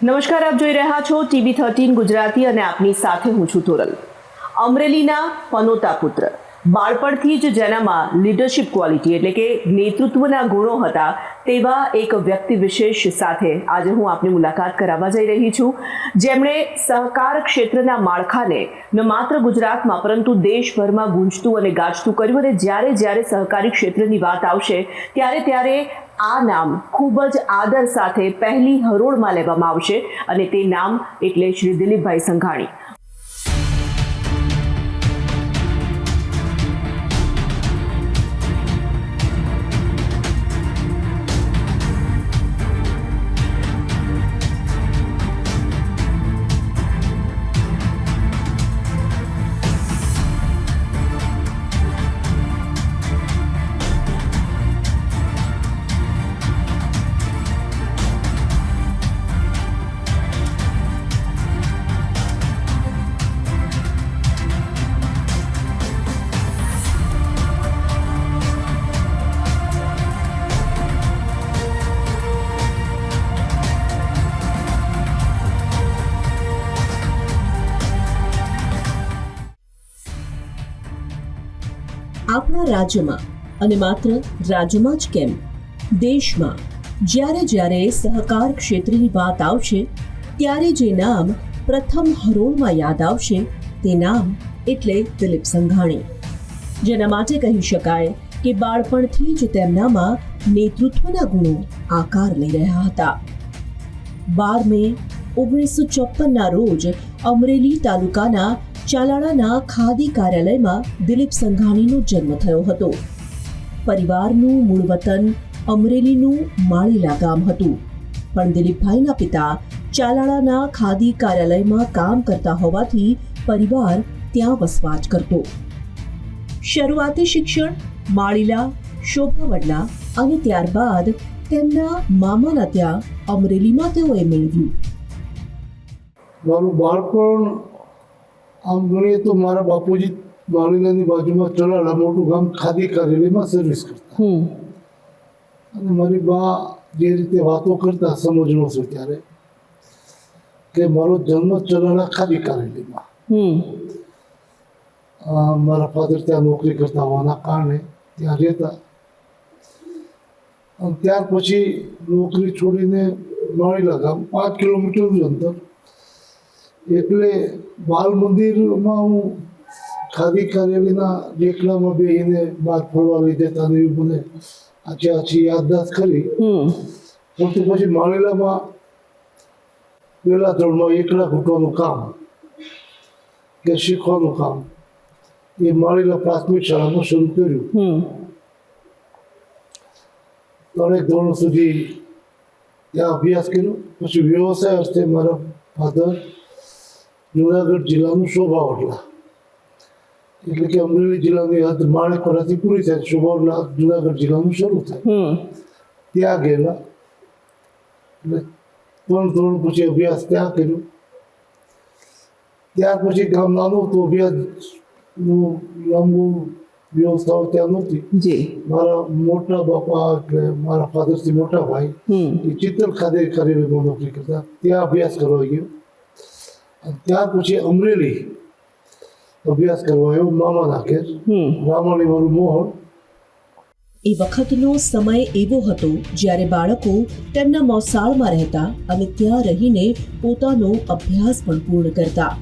નમસ્કાર, આપ જોઈ રહ્યા છો TV13 ગુજરાતી અને આપની સાથે હું છું તોરલ. અમરેલીના પનોતા પુત્ર, બાળપણથી જ જેનામાં લીડરશિપ ક્વોલિટી એટલે કે નેતૃત્વના ગુણો હતા તેવા એક વ્યક્તિ વિશેષ સાથે આજે હું આપની મુલાકાત કરાવવા જઈ રહી છું, જેમણે સહકાર ક્ષેત્રના માળખાને ન માત્ર ગુજરાતમાં પરંતુ દેશભરમાં ગૂંજતું અને ગાજતું કર્યું. અને જ્યારે જ્યારે સહકારી ક્ષેત્રની વાત આવશે ત્યારે આ નામ ખૂબ જ આદર સાથે પહેલી હરોળમાં લેવામાં આવશે અને તે નામ એટલે શ્રી દિલીપભાઈ સંઘાણી. આપણા રાજ્યમાં અને માત્ર રાજ્યમાં જ કેમ, દેશમાં જ્યારે જ્યારે સહકાર ક્ષેત્રની વાત આવશે ત્યારે જે નામ પ્રથમ હરોળમાં યાદ આવશે તે નામ એટલે દિલીપ સંઘાણી, જેના માટે કહી શકાય કે બાળપણથી જ તેમનામાં નેતૃત્વના ગુણો આકાર લઈ રહ્યા હતા. 12 મે 1954ના રોજ અમરેલી તાલુકાના ચાલાળાના ખાદી કાર્યાલયમાં દિલીપ સંઘાણીનો જન્મ થયો હતો. પરિવારનું મૂળ વતન અમરેલીનું માળીલા ગામ હતું, પણ દિલીપભાઈના પિતા ચાલાળાના ખાદી કાર્યાલયમાં કામ કરતા હોવાથી પરિવાર ત્યાં વસવાટ કરતો. શરૂઆતી શિક્ષણ માળીલા, શોભાવડલા અને ત્યારબાદ તેમના મામાના ત્યાં અમરેલીમાં તેઓએ મેળવ્યું. મારું બાળપણ આમ ગણીએ તો મારા બાપુજી માળીલાની બાજુમાં ચલાળા મોટું ગામ ખાદી કાર્યાલયમાં સર્વિસ કરતા, અને મારી બા જે રીતે વાતો કરતા સમજણો છું ત્યારે કે મારો જન્મ ચલાળા ખાદી કાર્યાલયમાં, મારા ફાધર ત્યાં નોકરી કરતા હોવાના કારણે ત્યાં રહેતા. અને ત્યાર પછી નોકરી છોડીને માળીલા ગામ 5 કિલોમીટરનું અંતર, એટલે બાલ મંદિરમાં હું ખાદી કાર્યાલયના રેકડામાં બેસીને બહાર ફરવા લઈ જતા ને એવી મને આછી યાદદાસ્ત કરી. પરંતુ પછી માળીલામાં પહેલા ધોરણમાં એકલા ઘૂંટવાનું કામ કે શીખવાનું કામ એ માળીલા પ્રાથમિક શાળામાં શરૂ કર્યું. 3 ધોરણ સુધી ત્યાં અભ્યાસ કર્યો. પછી વ્યવસાય અર્થે મારા ફાધર જુનાગઢ જિલ્લાનું શોભાવડલા, એટલે કે અમરેલી જિલ્લાની હદ માણેકવાડાથી પૂરી થાય, શોભાવડલા જુનાગઢ જિલ્લાનું શરૂ થાય, ત્યાં ગયેલા. એટલે 3 ધોરણ પછી અભ્યાસ ત્યાં કર્યો. ત્યાર પછી ગામ નાનું હતું, અભ્યાસનું લાંબુ વ્યવસ્થાઓ ત્યાં નહોતી. મારા મોટા બાપા એટલે મારા ફાધરથી મોટા ભાઈ એ ચિત્તલ ખાદી કાર્યાલયમાં નોકરી કરતા, ત્યાં અભ્યાસ કરવા ગયો. ત્યાર પછી અમરેલી અભ્યાસ કરવા આવ્યો મામાના ઘેર, રામાણી મારું મોહન. એ વખતનો સમય એવો હતો જ્યારે બાળકો તેમના મોસાળમાં રહેતા અને ત્યાં રહીને પોતાનો અભ્યાસ પણ પૂર્ણ કરતા.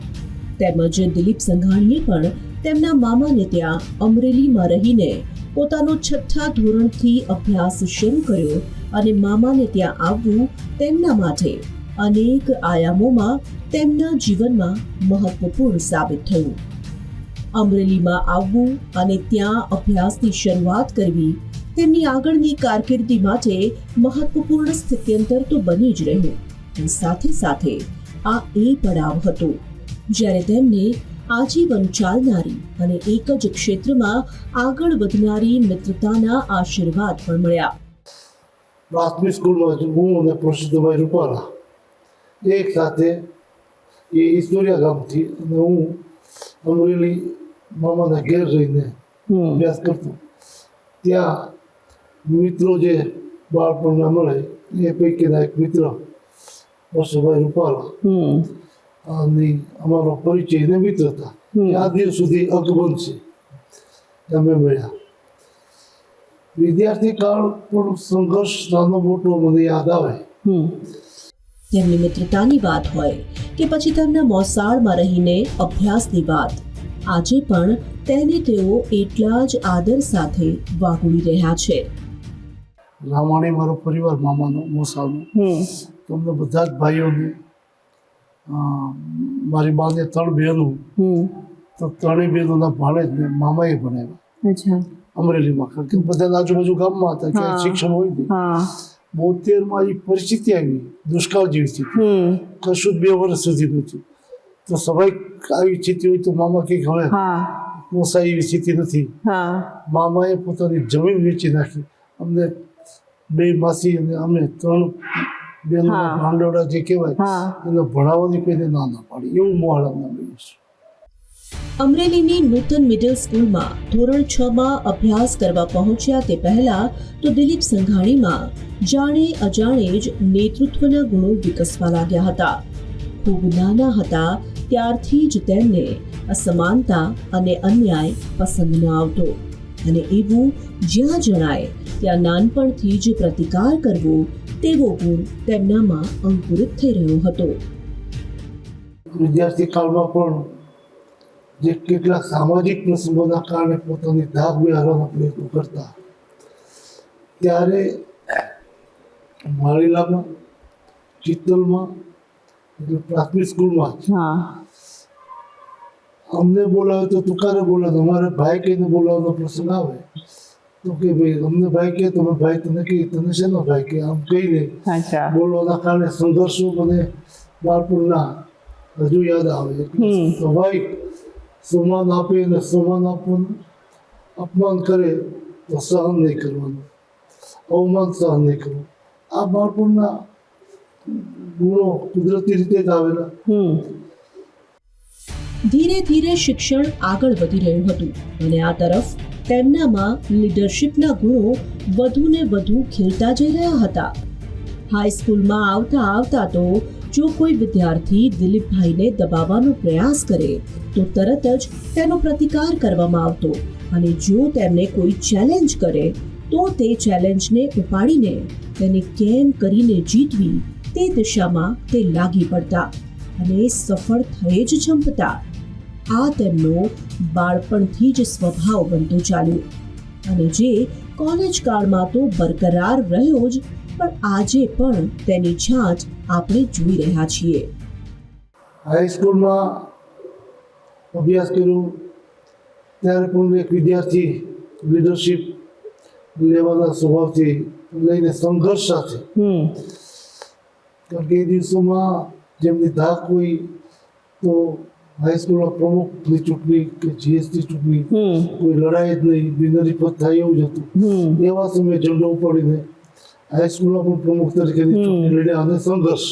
તેમજ દિલીપ સંઘાણીએ પણ તેમના મામાને ત્યાં અમરેલીમાં રહીને પોતાનો 6થા ધોરણથી અભ્યાસ શરૂ કર્યો અને મામાને ત્યાં આવવું તેમના માટે અનેક આયામોમાં તેમના જીવનમાં મહત્વપૂર્ણ સાબિત થયું. અમરેલીમાં આવવું અને ત્યાં અભ્યાસની શરૂઆત કરવી તેમની આગળની કારકિર્દી માટે મહત્વપૂર્ણ સ્થિત્યંતર તો બની જ રહ્યું. અને સાથે સાથે આ એ પડાવ હતો જ્યારે તેમને આજીવન ચાલનારી અને એક જ ક્ષેત્રમાં આગળ વધનારી મિત્રતાના આશીર્વાદ પણ મળ્યા. પ્રાથમિક સ્કૂલમાં હું અને પ્રસિદ્ધભાઈ રૂપાલા એક સાથે, એ ઈશ્વરિયા ગામથી, અને હું અમરેલી મામાના ઘેર રહીને અભ્યાસ કરતો. ત્યાં મિત્રો જે બાળપણના મળે એ પૈકીના એક મિત્ર વર્ષભાઈ રૂપાલા અને અમારો પરિચય ને મિત્રતા આ દિવસ સુધી અકબંધ છે અમે મળ્યા. વિદ્યાર્થી કાળ પણ સંઘર્ષ નાનો મોટો મને યાદ આવે. તેમની મિત્રતાની વાત હોય કે પછી તેમના મોસાળમાં રહીને અભ્યાસની વાત, આજે પણ તેને તેઓ એટલા જ આદર સાથે વાગોળી રહ્યા છે. રામાણી મારો પરિવાર મામાનો મોસાળનો, તમને બધા જ ભાઈઓને મારી બાને 3 બહેનો, તો 3 બહેનોના ભાણેજને મામાએ ભણાવ્યા અમરેલીમાં, કારણ કે બધા આજુબાજુ ગામમાં હતા કે શિક્ષણ હોય નહીં. 72માં એ પરિસ્થિતિ આવી, દુષ્કાળ જેવી સ્થિતિ, કશું જ 2 વર્ષ સુધી નહોતું. તો સ્વાભાવિક આવી સ્થિતિ હોય તો મામા કંઈક હવે પોસાય એવી સ્થિતિ નથી. મામાએ પોતાની જમીન વેચી નાખી, અમને 2 માસી અને અમે 3 બહેનોના ભાંડોળા જે કહેવાય એને ભણાવવાની કોઈને ના પાડી, એવું મોહાળામાં મળ્યું છે. અમરેલીની નૂતન મિડલ સ્કૂલમાં ધોરણ 6માં અભ્યાસ કરવા પહોંચ્યા તે પહેલા તો દિલીપ સંઘાણીમાં જાણે અજાણે જ નેતૃત્વના ગુણો વિકસવા લાગ્યા હતા. ખૂબ નાના હતા ત્યારથી જ તેમને અસમાનતા અને અન્યાય પસંદ ન આવતો, અને એવું જ્યાં જણાય ત્યાં નાનપણથી જ પ્રતિકાર કરવો તેવો ગુણ તેમનામાં અંકુરિત થઈ રહ્યો હતો. વિદ્યાર્થી કાળમાં પણ જે કેટલાક સામાજિક પ્રસંગોના કારણે પોતાની ધાક બેહારવાનો પ્રયત્ન કરતા, ત્યારે માળીલામાં, ચિત્તલમાં, એટલે પ્રાથમિક સ્કૂલમાં અમને બોલાવે તો તુકારે બોલાવે, અમારે ભાઈ કહીને બોલાવવાનો પ્રસંગ આવે તો કે ભાઈ અમને ભાઈ કહે, તમે ભાઈ તને કહી, તને શેનો ભાઈ કે, આમ કહીને બોલવાના કારણે સંઘર્ષો મને બાળપણના હજુ યાદ આવે. સ્વાભાવિક સન્માન આપે અને સન્માન આપવાનું, અપમાન કરે તો સહન નહીં કરવાનું, અવમાન સહન નહીં કરવું. આ બાળપણના ગુણો કુદરતી રીતે જ આવેલા. ધીરે ધીરે શિક્ષણ આગળ વધી રહ્યું હતું અને આ તરફ તેમનામાં લીડરશિપના ગુણો વધુ ને વધુ ખીલતા જઈ રહ્યા હતા. હાઈસ્કૂલમાં આવતા આવતા તો જો કોઈ વિદ્યાર્થી દિલીપભાઈને દબાવવાનો પ્રયાસ કરે તો તરત જ તેનો પ્રતિકાર કરવામાં આવતો, અને જો તેમને કોઈ ચેલેન્જ કરે તો તે ચેલેન્જને ઉપાડીને તેને કેમ કરીને જીતવી તે દિશામાં તે લાગી પડતા અને સફળ થઈ જ જંપતા. આ તેમનો બાળપણથી જ સ્વભાવ બનતો ચાલ્યો, અને જે કોલેજ કાળમાં તો બરકરાર રહ્યો જ, પણ આજે પણ તેની ઝાંચ આપણે જોઈ રહ્યા છીએ. હાઈસ્કૂલમાં અભ્યાસ કર્યો ત્યારે પણ એક વિદ્યાર્થી લીડરશિપ લેવાના સ્વભાવથી લઈને સંઘર્ષ સાથે, કારણ કે એ દિવસોમાં જેમની ધાક હોય તો હાઈસ્કૂલમાં પ્રમુખની ચૂંટણી કે જીએસટી ચૂંટણી કોઈ લડાઈ જ નહીં, બિનહરીફત થાય એવું જ હતું. એવા સમયે ઝંડો ઉપાડીને હાઈસ્કૂલમાં પણ પ્રમુખ તરીકેની ચૂંટણી લડ્યા અને સંઘર્ષ.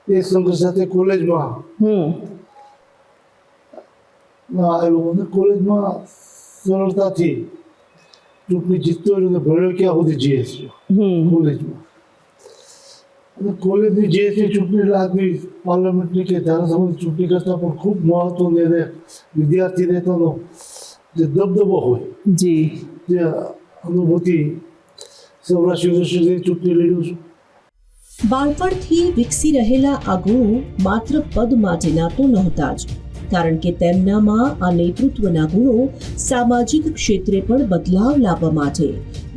એ સંઘર્ષ સાથે કોલેજમાં આવ્યો અને કોલેજમાં સરળતાથી ચૂંટણી જીતતો રહ્યો અને ભણ્યો ક્યાં સુધી જીએસટી કોલેજમાં. અને કોલેજની જીએસટી ચૂંટણી એટલે આજની પાર્લામેન્ટની કે ધારાસભાની ચૂંટણી કરતાં પણ ખૂબ મહત્વની અને વિદ્યાર્થી નેતાનો જે દબદબો હોય જે અનુભૂતિ સૌરાષ્ટ્ર યુનિવર્સિટીની ચૂંટણી લડ્યું છું. બાળપણથી વિકસી રહેલા આ ગુણો માત્ર પદ માટેના તો નહોતા જ, કારણ કે તેમનામાં આ નેતૃત્વના ગુણો સામાજિક ક્ષેત્રે પણ બદલાવ લાવવા માટે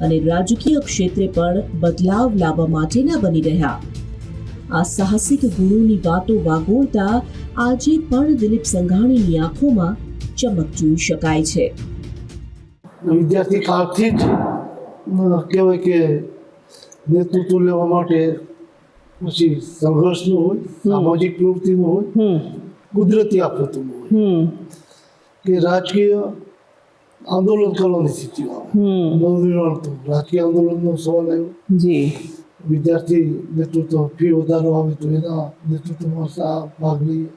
અને રાજકીય ક્ષેત્રે પણ બદલાવ લાવવા માટેના બની રહ્યા. આ સાહસિક ગુણોની વાતો વાગોળતા આજે પણ દિલીપ સંઘાણીની આંખોમાં ચમક જોઈ શકાય છે. વિદ્યાર્થી કાળથી જ કહેવાય કે નેતૃત્વ લેવા માટે પછી સંઘર્ષનું હોય, સામાજિક પ્રવૃત્તિનું હોય, કુદરતી આફતનું હોય કે રાજકીય આંદોલન કરવાની સ્થિતિઓ આવે. રાજકીય આંદોલનનો સવાલ આવ્યો, વિદ્યાર્થી નેતૃત્વ ફી વધારો આવે તો એના નેતૃત્વમાં ભાગ લઈએ.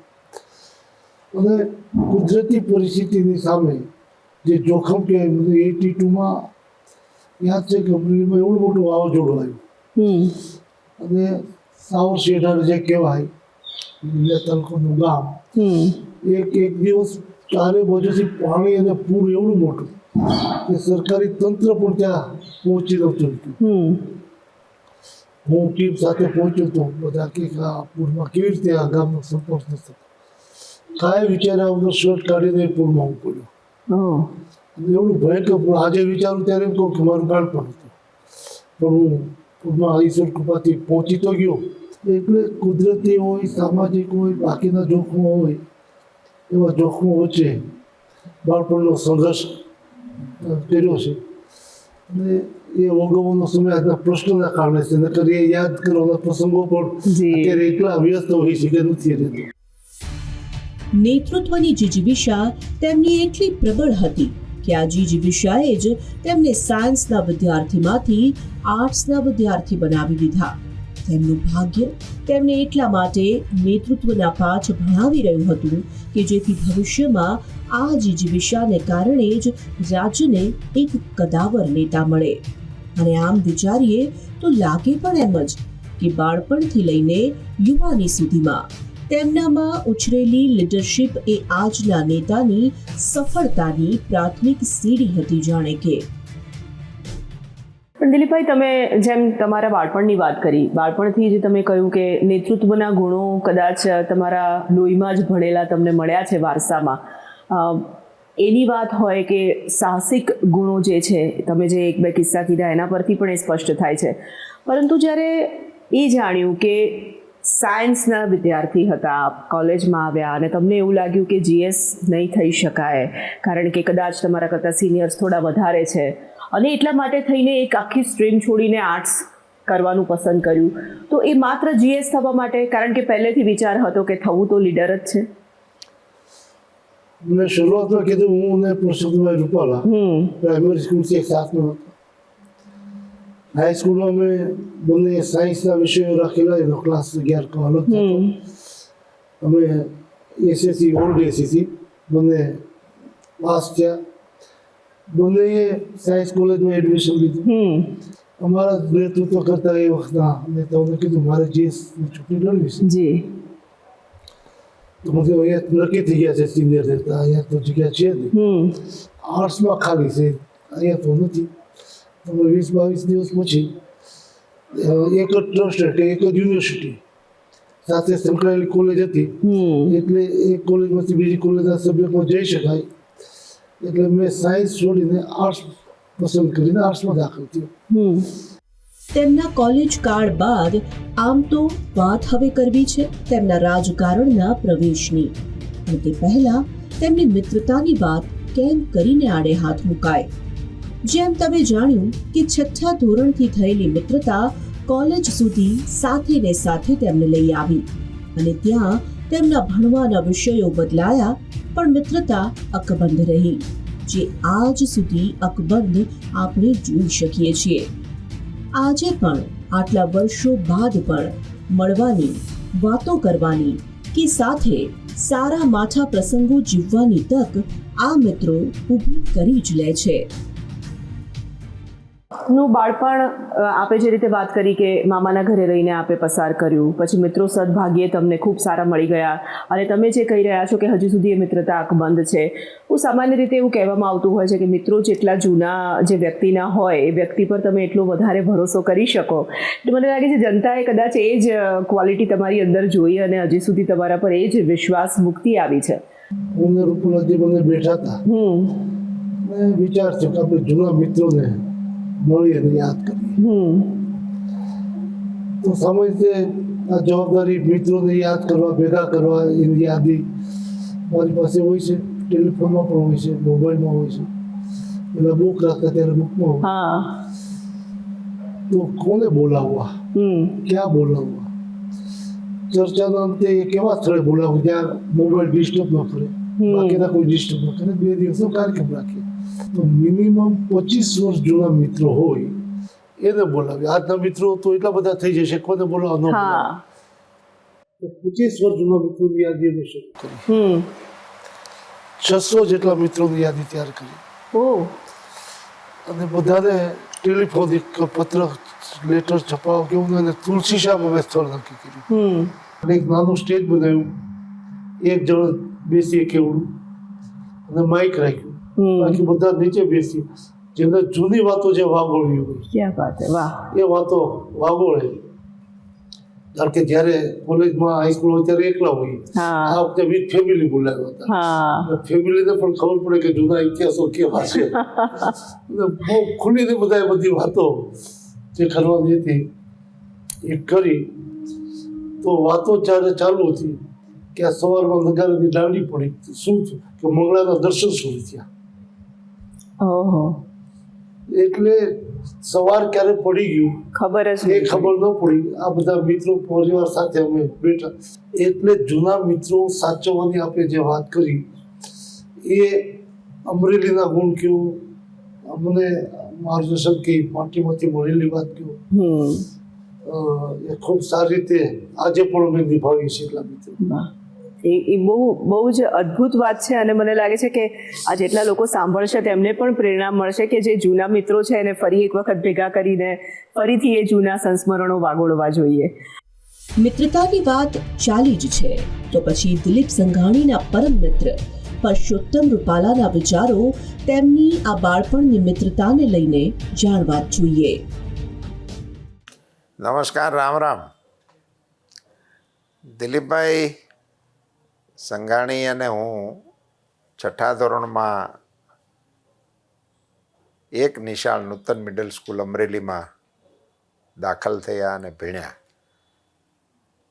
અને કુદરતી પરિસ્થિતિની સામે જે જોખમ કહેવાય, મને 82માં યાદ છે કે અમરેલીમાં એવડું મોટું વાવાઝોડું આવ્યું અને સાવરશેઠાર જે કહેવાય લીલા તાલુકાનું ગામ, એક દિવસ ચારે બાજુથી પાણી અને પૂર એવડું મોટું કે સરકારી તંત્ર પણ ત્યાં પહોંચી નહોતું. હું ટીમ સાથે પહોંચ્યો હતો. બધા કે આ પૂરમાં કેવી રીતે આ ગામનો સંપર્ક થતો. કાંઈ વિચાર્યા વગર શર્ટ કાઢીને પૂરમાં હું પડ્યો. એવડું ભયંકર પૂર. આજે વિચારું ત્યારે એમ કહું કે મારું બાળપણ હતું, પણ હું પૂરમાં ઈશ્વર કૃપાથી પહોંચી તો ગયો. એટલે કુદરતી હોય, સામાજિક હોય, બાકીના જોખમો હોય, એવા જોખમો વચ્ચે બાળપણનો સંઘર્ષ કર્યો છે. અને એ ઓગમનો સમય આજના પ્રશ્નોના કારણે છે, નકર એ યાદ કરવાના પ્રસંગો પણ અત્યારે એટલા વ્યસ્ત હોય છે કે નથી રહેતો. નેતૃત્વની જીજીવિષા તેમની એટલી પ્રબળ હતી કે આ જીજીવિષાએ જ તેમને સાયન્સના વિદ્યાર્થીમાંથી આર્ટ્સના વિદ્યાર્થી બનાવી દીધા. તેમનું ભાગ્ય તેમને એટલા માટે નેતૃત્વના પાઠ ભણાવી રહ્યું હતું કે જેથી ભવિષ્યમાં આ જીજીવિષાને કારણે જ રાજ્યને એક કદાવર નેતા મળે. અને આમ વિચારીએ તો લાગે પણ એમ જ કે બાળપણથી લઈને યુવાની સુધીમાં તેમનામાં ઉછરેલી લીડરશિપ એ આજના નેતાની સફળતાની પ્રાથમિક સીડી હતી જાણે કે. પણ દિલીપભાઈ, તમે જેમ તમારા બાળપણની વાત કરી, બાળપણથી જ તમે કહ્યું કે નેતૃત્વના ગુણો કદાચ તમારા લોહીમાં જ ભણેલા તમને મળ્યા છે વારસામાં. એની વાત હોય કે સાહસિક ગુણો જે છે, તમે જે એક બે કિસ્સા કીધા એના પરથી પણ એ સ્પષ્ટ થાય છે. પરંતુ જ્યારે એ જાણ્યું કે સાયન્સના વિદ્યાર્થી હતા, કોલેજમાં આવ્યા અને તમને એવું લાગ્યું કે જીએસ નહીં થઈ શકાય કારણ કે કદાચ તમારા કરતાં સિનિયર્સ થોડા વધારે છે, અને એટલા માટે થઈને એક આખી સ્ટ્રીમ છોડીને આર્ટ્સ કરવાનું પસંદ કર્યું, તો એ માત્ર જીએસ થવા માટે, કારણ કે પહેલેથી વિચાર હતો કે થવું તો લીડર જ છે? મેં શરૂઆતમાં કીધું, હું અને પુરુષોત્તમભાઈ રૂપાલા પ્રાઇમરી સ્કૂલથી એક સાથમાં હતા. હાઈસ્કૂલમાં મેં બંને સાયન્સના વિષયો રાખેલા, એનો ક્લાસ 11 કો અલગ થતો. અમે એસએસસી ઓલ્ડ એસએસસી બંને પાસ થયા. બંનેએ સાયન્સ કોલેજમાં એડમિશન લીધું. અમારા નેતૃત્વ કરતા એ વખતના નેતાઓને કીધું મારે જીએસની ચૂંટણી લડવી છે. તો મને અહીંયા નક્કી થઈ ગયા છે સિનિયર નેતા, અહીંયા તો જગ્યા છે નહીં, આર્ટ્સમાં ખાલી છે, અહીંયા તો નથી. તમે 20-22 દિવસ પછી એક જ ટ્રસ્ટ એટલે એક જ યુનિવર્સિટી સાથે સંકળાયેલી કોલેજ હતી, એટલે એ કોલેજમાંથી બીજી કોલેજના સબ્જેક્ટમાં જઈ શકાય. એટલે મેં સાયન્સ છોડીને આર્ટ્સ પસંદ કરીને આર્ટ્સમાં દાખલ થયો. તેમના કોલેજ કાળ બાદ આમ તો વાત હવે કરવી છે તેમના રાજકારણના પ્રવેશની, અને તે પહેલા તેમની મિત્રતાની વાત કેમ કરીને આડે હાથ મુકાય. જેમ તમે જાણ્યું કે 6થા ધોરણથી થયેલી મિત્રતા કોલેજ સુધી સાથે ને સાથે તેમને લઈ આવી, અને ત્યાં તેમના ભણવાના વિષયો બદલાયા પણ મિત્રતા અકબંધ રહી, જે આજ સુધી અકબંધ આપણે જોઈ શકીએ છીએ. આજે પણ આટલા વર્ષો બાદ પણ મળવાની, વાતો કરવાની કે સાથે સારા માઠા પ્રસંગો જીવવાની તક આ મિત્રો ઊભી કરી જ લે છે. નું બાળપણ આપે જે રીતે વાત કરી કે મામાના ઘરે રહીને આપે પસાર કર્યું, પછી મિત્રો સદભાગ્યે તમને ખૂબ સારા મળી ગયા, અને તમે જે કહી રહ્યા છો કે હજી સુધી એ મિત્રતા અકબંધ છે. હું સામાન્ય રીતે એવું કહેવામાં આવતું હોય છે કે મિત્રો જેટલા જૂના જે વ્યક્તિના હોય એ વ્યક્તિ પર તમે એટલો વધારે ભરોસો કરી શકો. એટલે મને લાગે છે જનતાએ કદાચ એ જ ક્વોલિટી તમારી અંદર જોઈ અને હજી સુધી તમારા પર એ જ વિશ્વાસ મુક્તિ આવી છે. હું રૂપલાજી બંને બેઠા હતા, મેં વિચાર છે કે આપણે જૂના મિત્રોને મળી અને યાદ કરીએ. તો સામાન્ય રીતે આ જવાબદારી મિત્રોને યાદ કરવા, ભેગા કરવા, એની યાદી મારી પાસે હોય છે. ટેલિફોનમાં પણ હોય છે, મોબાઈલમાં હોય છે. પેલા બુક રાખતા ત્યારે બુકમાં હોય. તો કોને બોલાવવા, ક્યાં બોલાવવા, ચર્ચાના અંતે એક એવા સ્થળે બોલાવવું જ્યાં મોબાઈલ ડિસ્ટર્બ ન કરે, બાકીના કોઈ ડિસ્ટર્બ ન કરે. 2 દિવસનો કાર્યક્રમ રાખીએ. તો મિનિમમ 25 વર્ષ જૂના મિત્રો હોય એને બોલાવીએ. આજના મિત્રો તો એટલા બધા થઈ જશે, કોને બોલાવવા ન બોલાવે. તો 25 વર્ષ જૂના મિત્રોની યાદી અમે શરૂ કરી. 600 જેટલા મિત્રોની યાદી તૈયાર કરી, અને બધાને ટેલિફોનિક, પત્ર લેટર છપાવવા કેવું અને તુલસી શાહ અમે સ્થળ નક્કી કર્યું અને એક નાનું સ્ટેજ બનાવ્યું, એક જણ બેસી કેવડું અને માઇક રાખ્યું, બાકી બધા નીચે બેસી જેને જૂની વાતો જે વાગોળવી હોય ક્યાં વાત હે, વાહ. એ વાતો વાગોળે. કારણ કે જ્યારે કોલેજમાં હાઈસ્કૂલ હોય ત્યારે એકલા હોઈએ, હા. આ વખતે વિથ ફેમિલી બોલાવ્યા હતા. હા ફેમિલીને પણ ખબર પડે કે જૂના ઇતિહાસો કેવા છે. અને બહુ ખુલીને બધાએ બધી વાતો જે કરવાની હતી એ કરી. તો વાતો જ્યારે ચાલુ હતી કે આ સવારમાં નગારાની દાંડી પડી, શું થયું કે મંગળાના દર્શન શરૂ થયા. ઓહો, એટલે સવાર ક્યારે પડી ગયું ખબર જ એ નહીં ખબર ન પડી. આ બધા મિત્રો પરિવાર સાથે અમે બેઠા, એટલે જૂના મિત્રો સાચવવાની આપણે જે વાત કરી એ અમરેલીના ગુણ કયો, અમને માર્ગદર્શન કે પાર્ટીમાંથી મળેલી વાત કયો, એ ખૂબ સારી રીતે આજે પણ અમે નિભાવી છે એટલા મિત્રો. વાહ. એ બહુ બહુ જ અદ્ભુત વાત છે અને મને લાગે છે કે આ જેટલા લોકો સાંભળશે તેમને પણ પ્રેરણા મળશે કે જે જૂના મિત્રો છે એને ફરી એક વખત ભેગા કરીને ફરીથી એ જૂના સંસ્મરણો વાગોળવા જોઈએ. મિત્રતાની વાત ચાલી જ છે તો પછી દિલીપ સંઘાણીના પરમ મિત્ર પરસોત્તમ રૂપાલાના વિચારો તેમની આ બાળપણની મિત્રતાને લઈને જાણવા જોઈએ. નમસ્કાર, રામ રામ. દિલીપભાઈ સંઘાણી અને હું 6ઠા ધોરણમાં એક નિશાળ નૂતન મિડલ સ્કૂલ અમરેલીમાં દાખલ થયા અને ભણ્યા.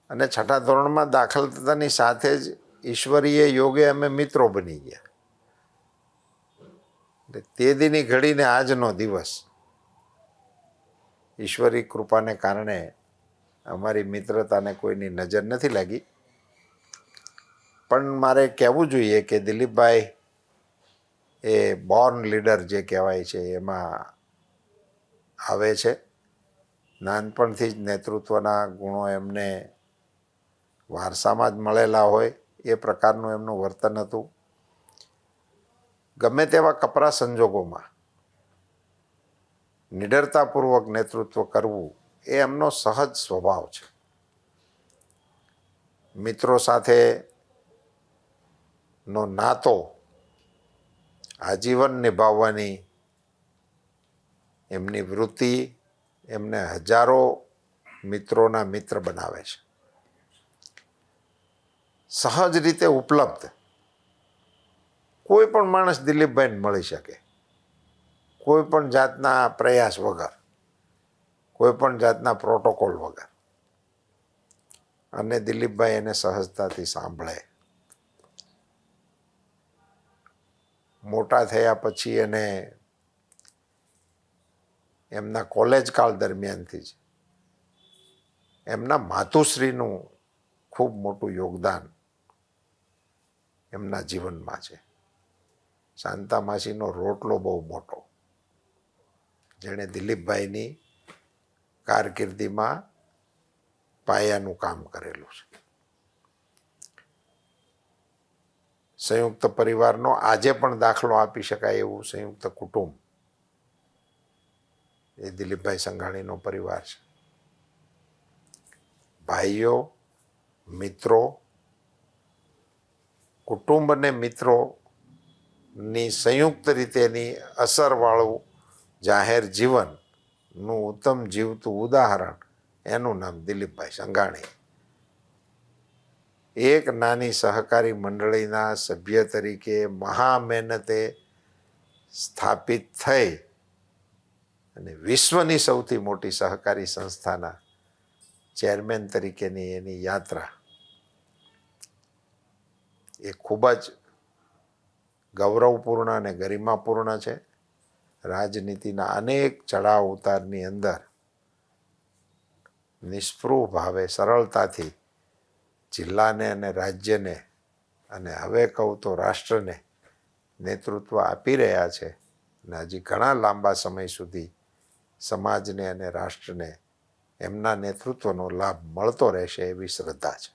અને 6ઠા ધોરણમાં દાખલ થતાની સાથે જ ઈશ્વરીય યોગે અમે મિત્રો બની ગયા. તે દીની ઘડીને આજનો દિવસ ઈશ્વરી કૃપાને કારણે અમારી મિત્રતાને કોઈની નજર નથી લાગી. પણ મારે કહેવું જોઈએ કે દિલીપભાઈ એ બોર્ન લીડર જે કહેવાય છે એમાં આવે છે. નાનપણથી જ નેતૃત્વના ગુણો એમને વારસામાં જ મળેલા હોય એ પ્રકારનું એમનું વર્તન હતું. ગમે તેવા કપરા સંજોગોમાં નિડરતાપૂર્વક નેતૃત્વ કરવું એ એમનો સહજ સ્વભાવ છે. મિત્રો સાથે નો નાતો આજીવન નિભાવવાની એમની વૃત્તિ એમને હજારો મિત્રોના મિત્ર બનાવે છે. સહજ રીતે ઉપલબ્ધ કોઈ પણ માણસ દિલીપભાઈને મળી શકે, કોઈ પણ જાતના પ્રયાસ વગર, કોઈ પણ જાતના પ્રોટોકોલ વગર. અને દિલીપભાઈ એને સહજતાથી સાંભળે. મોટા થયા પછી એને એમના કોલેજ કાળ દરમિયાનથી જ એમના માતુશ્રીનું ખૂબ મોટું યોગદાન એમના જીવનમાં છે. શાંતા માસીનો રોટલો બહુ મોટો, જેણે દિલીપભાઈની કારકિર્દીમાં પાયાનું કામ કરેલું છે. સંયુક્ત પરિવારનો આજે પણ દાખલો આપી શકાય એવું સંયુક્ત કુટુંબ એ દિલીપભાઈ સંઘાણીનો પરિવાર છે. ભાઈઓ, મિત્રો, કુટુંબ અને મિત્રોની સંયુક્ત રીતેની અસરવાળું જાહેર જીવનનું ઉત્તમ જીવતું ઉદાહરણ એનું નામ દિલીપભાઈ સંઘાણી. એક નાની સહકારી મંડળીના સભ્ય તરીકે મહા મહેનતે સ્થાપિત થઈ અને વિશ્વની સૌથી મોટી સહકારી સંસ્થાના ચેરમેન તરીકેની એની યાત્રા એ ખૂબ જ ગૌરવપૂર્ણ અને ગરિમાપૂર્ણ છે. રાજનીતિના અનેક ચડાવ ઉતારની અંદર નિષ્પૃહ ભાવે સરળતાથી જિલ્લાને અને રાજ્યને અને હવે કહું તો રાષ્ટ્રને નેતૃત્વ આપી રહ્યા છે. અને હજી ઘણા લાંબા સમય સુધી સમાજને અને રાષ્ટ્રને એમના નેતૃત્વનો લાભ મળતો રહેશે એવી શ્રદ્ધા છે.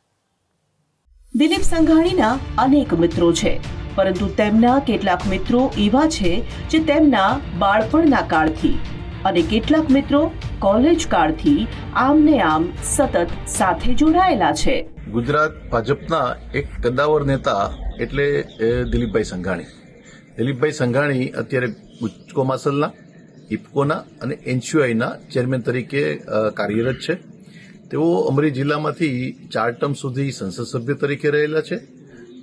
દિલીપ સંઘાણીના અનેક મિત્રો છે, પરંતુ તેમના કેટલાક મિત્રો એવા છે જે તેમના બાળપણના કાળથી અને કેટલાક મિત્રો કોલેજ કાળથી આમને આમ સતત સાથે જોડાયેલા છે. ગુજરાત ભાજપના એક કદાવર નેતા એટલે દિલીપભાઈ સંઘાણી. દિલીપભાઈ સંઘાણી અત્યારે ગુજકોમાસલના, ઇફકોના અને એનસીયુઆઈના ચેરમેન તરીકે કાર્યરત છે. તેઓ અમરેલી જિલ્લામાંથી 4 ટર્મ સુધી સંસદ સભ્ય તરીકે રહેલા છે,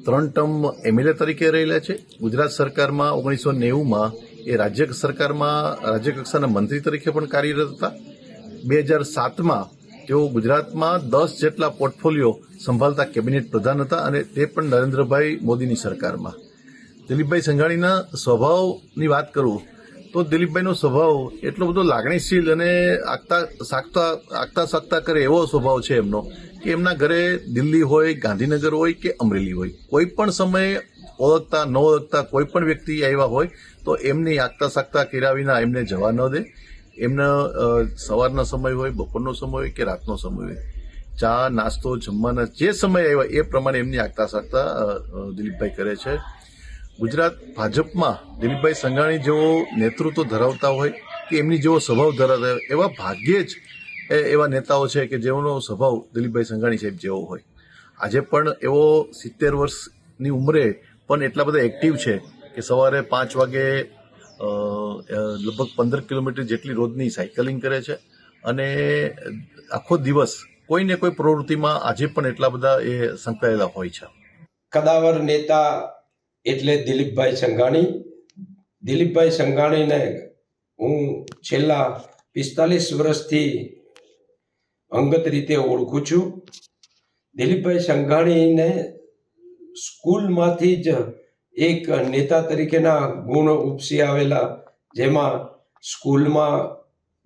3 ટર્મ એમએલએ તરીકે રહેલા છે. ગુજરાત સરકારમાં 1990માં એ રાજ્ય સરકારમાં રાજ્યકક્ષાના મંત્રી તરીકે પણ કાર્યરત હતા. 2007માં તેઓ ગુજરાતમાં 10 જેટલા પોર્ટફોલિયો સંભાળતા કેબિનેટ પ્રધાન હતા અને તે પણ નરેન્દ્રભાઈ મોદીની સરકારમાં. દિલીપભાઈ સંઘાણીના સ્વભાવની વાત કરું તો દિલીપભાઈનો સ્વભાવ એટલો બધો લાગણીશીલ અને આગતા સાકતા કરે એવો સ્વભાવ છે એમનો કે એમના ઘરે દિલ્હી હોય, ગાંધીનગર હોય કે અમરેલી હોય, કોઈ પણ સમયે ઓળખતા ન ઓળખતા કોઈ પણ વ્યક્તિ આવ્યા હોય તો એમની આગતા સાકતા કર્યા વિના એમને જવા ન દે. એમનો સવારનો સમય હોય, બપોરનો સમય હોય કે રાતનો સમય હોય, ચા નાસ્તો જમવાના જે સમય આવ્યા એ પ્રમાણે એમની આગતા સાકતા દિલીપભાઈ કરે છે. ગુજરાત ભાજપમાં દિલીપભાઈ સંઘાણી જેવો નેતૃત્વ ધરાવતા હોય કે એમની જેવો સ્વભાવ ધરાવતા હોય એવા ભાગ્યે જ એવા નેતાઓ છે કે જેઓનો સ્વભાવ દિલીપભાઈ સંઘાણી સાહેબ જેવો હોય. આજે પણ એવો 70 વર્ષની ઉંમરે પણ એટલા બધા એક્ટિવ છે કે સવારે 5 વાગે લગભગ 15 કિલોમીટર જેટલી રોજની સાયકલિંગ કરે છે અને આખો દિવસ કોઈ ને કોઈ પ્રવૃત્તિમાં આજે પણ એટલા બધા એ સંકળાયેલા હોય છે. કદાવર નેતા એટલે દિલીપભાઈ સંઘાણી. દિલીપભાઈ સંઘાણીને હું છેલ્લા 45 વર્ષથી અંગત રીતે ઓળખું છું. દિલીપભાઈ સંઘાણીને સ્કૂલમાંથી જ એક નેતા તરીકેના ગુણ ઉપસી આવેલા, જેમાં સ્કૂલમાં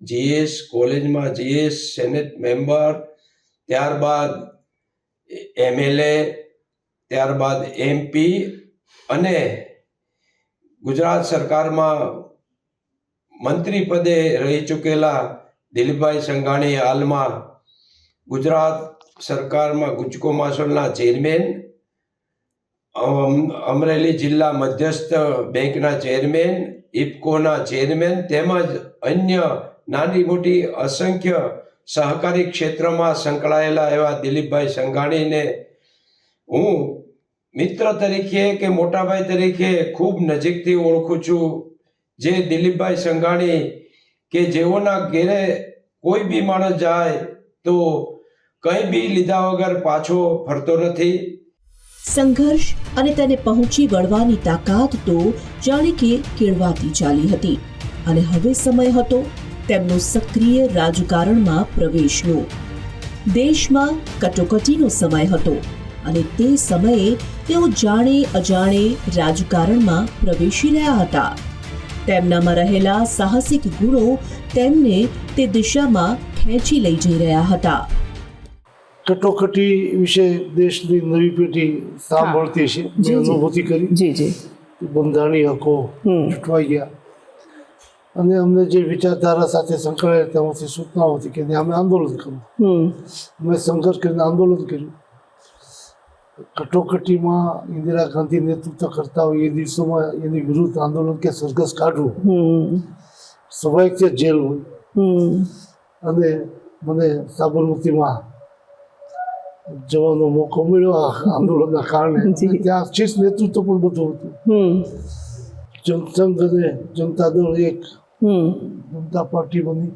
જીએસ, કોલેજમાં જીએસ, સેનેટ મેમ્બર, ત્યારબાદ એમએલએ, ત્યારબાદ એમપી અને ગુજરાત સરકારમાં મંત્રી પદે રહી ચૂકેલા દિલીપભાઈ સંઘાણી હાલમાં ગુજરાત સરકારમાં ગુજકોમાસોલના ચેરમેન, અમરેલી જિલ્લા મધ્યસ્થ બેંકના ચેરમેન, ઇફકોના ચેરમેન તેમજ અન્ય નાની મોટી અસંખ્ય સહકારી ક્ષેત્રમાં સંકળાયેલા એવા દિલીપભાઈ સંઘાણીને હું મિત્ર તરીકે કે મોટાભાઈ તરીકે ખૂબ નજીકથી ઓળખું છું. જે દિલીપભાઈ સંઘાણી કે જેઓના ઘેરે કોઈ બી માણસ જાય તો કંઈ બી લીધા વગર પાછો ફરતો નથી. સંઘર્ષ અને તેને પહોંચી વળવાની તાકાત તો જાણે કે કેળવાતી ચાલી હતી અને હવે સમય હતો તેમનો સક્રિય રાજકારણમાં પ્રવેશનો. દેશમાં કટોકટીનો સમય હતો અને તે સમયે તેઓ જાણે અજાણે રાજકારણમાં પ્રવેશી રહ્યા હતા. તેમનામાં રહેલા સાહસિક ગુણો તેમને તે દિશામાં ખેંચી લઈ જઈ રહ્યા હતા. કટોકટી વિશે દેશની નવી પેઢી સાંભળતી છે. મેં અનુભૂતિ કરી. બંધારણીય હકો છૂટવાઈ ગયા અને અમને જે વિચારધારા સાથે સંકળાયેલા તેમાંથી સૂચનાઓ હતી કે અમે આંદોલન કર્યું. અમે સંઘર્ષ કરીને આંદોલન કર્યું. કટોકટીમાં ઇન્દિરા ગાંધી નેતૃત્વ કરતા હોય એ દિવસોમાં એની વિરુદ્ધ આંદોલન કે સરઘસ કાઢવું સ્વાભાવિક છે, જેલ હોય. અને મને સાબરમતીમાં જવાનો મોકો મળ્યો આ આંદોલનના કારણે. ત્યાં શીર્ષ નેતૃત્વ પણ બધું હતું. જનસંઘ અને જનતા દળ એક જનતા પાર્ટી બની.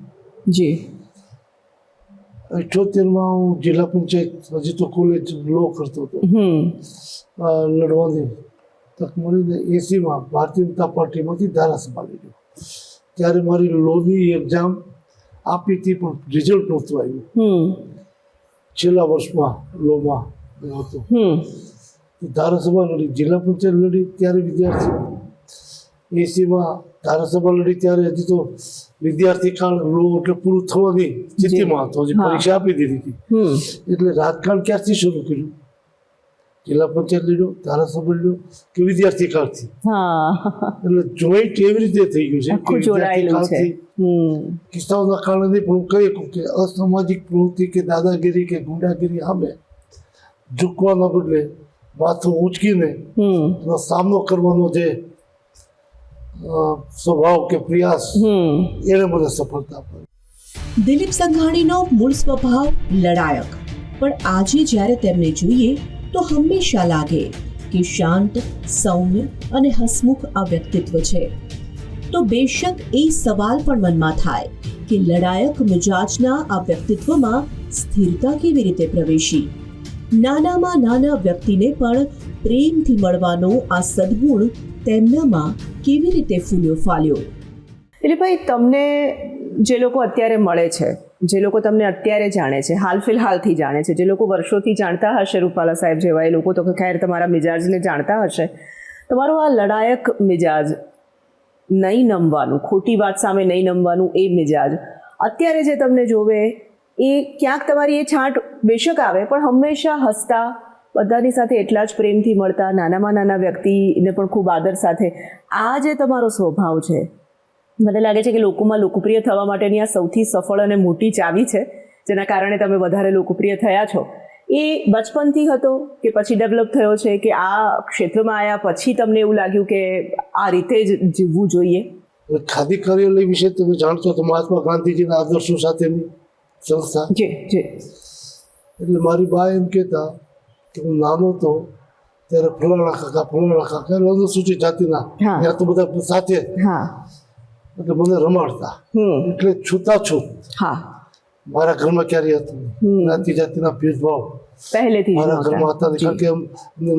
78માં હું જિલ્લા પંચાયત, હજી તો કોલેજ લો કરતો હતો, લડવાની તક મળીને 80માં ભારતીય જનતા પાર્ટીમાંથી ધારાસભા લીધો. ત્યારે મારી લોની એક્ઝામ આપી હતી પણ રિઝલ્ટ નહોતું આવ્યું. છેલ્લા વર્ષમાં લોમાં ગયો હતો. ધારાસભા લડી, જિલ્લા પંચાયત લડી ત્યારે વિદ્યાર્થી. 80માં ધારાસભા લડી ત્યારે હજી તો વિદ્યાર્થી કાળ લો એટલે પૂરું થવાની સ્થિતિમાં હતો. હજી પરીક્ષા આપી દીધી હતી. એટલે રાજકારણ ક્યારથી શરૂ કર્યું? જિલ્લા પંચાયત લીધો, ધારાસભા લીધો કે વિદ્યાર્થી કાળથી? એટલે જોઈન્ટ એવી રીતે થઈ ગયું છે કે વિદ્યાર્થી કાળથી કિસ્સાઓના કારણે નહીં, પણ હું કહી શકું કે અસામાજિક પ્રવૃત્તિ કે દાદાગીરી કે ગુંડાગીરી સામે ઝૂકવાના બદલે માથું ઊંચકીને એનો સામનો કરવાનો જે સ્વભાવ કે પ્રયાસ એને મને સફળતા આપી. દિલીપ સંઘાણીનો મૂળ સ્વભાવ લડાયક, પણ આજે જ્યારે તેમને જોઈએ તો હંમેશા લાગે કે શાંત, સૌમ્ય અને હસમુખ આ વ્યક્તિત્વ છે. તો બેશક એ સવાલ પણ મનમાં થાય કે લડાયક મિજાજના આ વ્યક્તિત્વમાં સ્થિરતા કેવી રીતે પ્રવેશી? નાનામાં નાના વ્યક્તિને પણ પ્રેમથી મળવાનો આ સદ્ગુણ તેમનામાં કેવી રીતે ફૂલ્યો ફાલ્યો? દિલીપભાઈ, તમને જે લોકો અત્યારે મળે છે, જે લોકો તમને અત્યારે જાણે છે, હાલ ફિલહાલથી જાણે છે, જે લોકો વર્ષોથી જાણતા હશે રૂપાલા સાહેબ જેવા, એ લોકો તો ખેર તમારા મિજાજને જાણતા હશે. તમારો આ લડાયક મિજાજ, નહીં નમવાનું, ખોટી વાત સામે નહીં નમવાનું એ મિજાજ, અત્યારે જે તમને જોવે એ ક્યાંક તમારી એ છાંટ બેશક આવે, પણ હંમેશા હસતા, બધાની સાથે એટલા જ પ્રેમથી મળતા, નાનામાં નાના વ્યક્તિને પણ ખૂબ આદર સાથે, આ જે તમારો સ્વભાવ છે, મને લાગે છે કે લોકોમાં લોકપ્રિય થવા માટેની આ સૌથી સફળ અને મોટી ચાવી છે, જેના કારણે તમે વધારે લોકપ્રિય થયા છો. એ બચપનથી હતો કે પછી ડેવલપ થયો છે, કે આ ક્ષેત્રમાં આવ્યા પછી તમને એવું લાગ્યું કે આ રીતે જ જીવવું જોઈએ? ખાદી કાર્યાલય વિશે તમે જાણતો તો મહાત્મા ગાંધીજીના આદર્શો સાથેની સંસ્થા. જી જી. એટલે મારી બા એમ કહેતા કે હું નાનો તો ત્યારે ફલાણા કાકા અનુસૂચિત જાતિના, ત્યાં તો બધા સાથે, એટલે મને રમાડતા. એટલે છૂતાછૂત મારા ઘરમાં ક્યારે હતું જ્ઞાતિ જાતિના ભેદભાવ પહેલેથી મારા ઘરમાં હતા. કારણ કે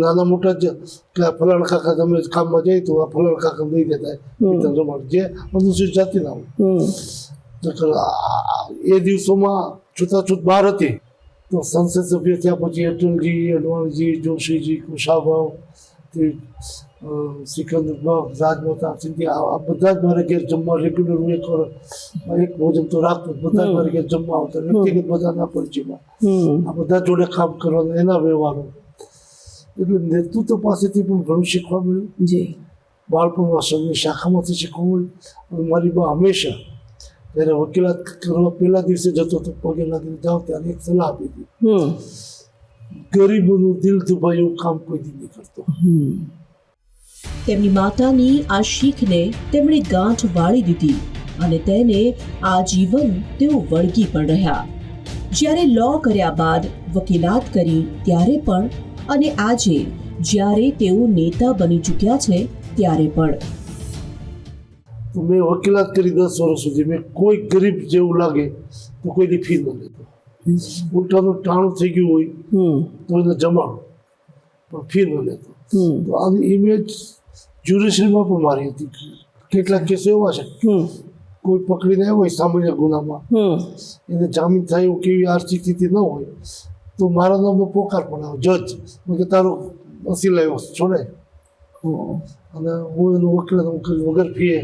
નાના મોટા જ ફલાણા કાકા તમે કામમાં જઈએ તો આ ફલાણા કાકા દઈ દેતા રમાડ, જે અનુસૂચિત જાતિના હોય. એ દિવસોમાં છૂતાછૂત બહાર હતી તો સંસદ સભ્ય થયા પછી અટલજી, અડવાણીજી, જોશીજી, કુશાભાવ, સિકંદરબાગ, રાજમાતા સિંધિયા, આ બધા જ મારે ઘેર જમવા રેગ્યુલર હું એક ભોજન તો રાખતો, બધા જ મારે ઘેર જમવા આવતા, વ્યક્તિગત બધાના પરિચયમાં, આ બધા જોડે કામ કરવાનું, એના વ્યવહારો. એટલે નેતૃત્વ પાસેથી પણ ઘણું શીખવા મળ્યું. બાળપણમાં સંઘની શાખામાંથી શીખવા મળ્યું. મારી બા હંમેશા જ્યારે વકીલાત કરવા પહેલા દિવસે જતો તો પગે લાગીને જાઓ ત્યારે એક સલાહ આપી હતી, ગરીબોનું દિલ દુભાય એવું કામ કોઈ દી નહીં કરતો. તેમની માતાની આ શીખને તેમણે ગાંઠ વાળી દીધી અને તેને આજીવન તેઓ વળગી પણ રહ્યા. જ્યારે લો કર્યા બાદ વકીલાત કરી ત્યારે પણ, અને આજે જ્યારે તેઓ નેતા બની ચૂક્યા છે ત્યારે પણ. તો મેં વકીલાત કરી 10 વર્ષ સુધી. મેં કોઈ ગરીબ જેવું લાગે તો કોઈની ફી ન લેતો. ઉલટાનું ટાણું થઈ ગયું હોય તો એને જમાડો, પણ ફી ન લેતો. તો આની ઇમેજ જ્યુડિશરીમાં પણ મારી હતી. કેટલાક કેસો એવા છે, કોઈ પકડીને આવ્યો હોય સામાન્ય ગુનામાં, એને જામીન થાય એવું કેવી આર્થિક સ્થિતિ ન હોય તો મારા નામનો પોકાર પણ આવે, જજ કે તારો અસીલ આવ્યો છોડાય, અને હું એનું વકીલાત વગર ફીએ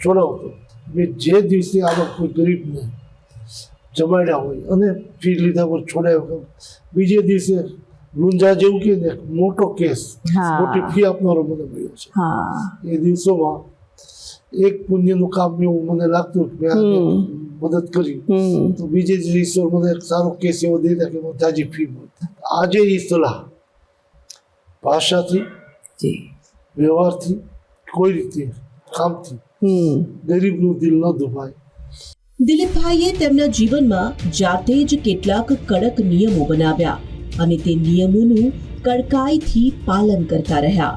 છોડાવતો. મેં જે દિવસે આવા કોઈ ગરીબને જમાડ્યા હોય અને ફી લીધા પર છોડાયો, બીજે દિવસે લુંજા જેવું કે ને મોટો કેસ, મોટી ફી આપનારો મને મળ્યો છે. એ દિવસોમાં એક પુણ્યનું કામ એવું મને લાગતું કે મેં મદદ કરી તો બીજે જ ઈશ્વર મને એક સારો કેસ એવો દઈ દે કે તાજી ફી મળે. આજે એ સલાહ ભાષાથી, વ્યવહારથી, કોઈ રીતે કામથી ગરીબનું દિલ ન દુભાય. દિલીપભાઈએ તેમના જીવનમાં જાતે જ કેટલાક કડક નિયમો બનાવ્યા અને તે નિયમોનું કડકાઈથી પાલન કરતા રહ્યા.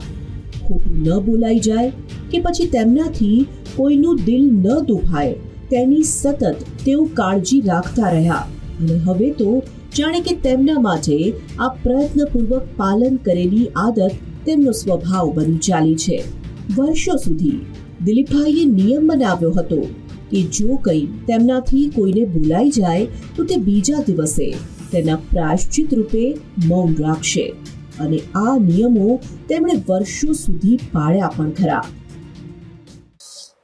ખોટું ન બોલાઈ જાય કે પછી તેમનાથી કોઈનું દિલ ન દુભાય તેની સતત તેઓ કાળજી રાખતા રહ્યા. અને હવે તો જાણે કે તેમના માટે આ પ્રયત્નપૂર્વક પાલન કરેલી આદત તેમનો સ્વભાવ બની ચાલી છે. વર્ષો સુધી દિલીપભાઈએ નિયમ બનાવ્યો હતો કે જો કંઈ તેમનાથી કોઈને બોલાઈ જાય તો તે બીજા દિવસે તેના પ્રાયશ્ચિત રૂપે મૌન રાખશે. અને આ નિયમો તેમણે વર્ષો સુધી પાળ્યા પણ ખરા.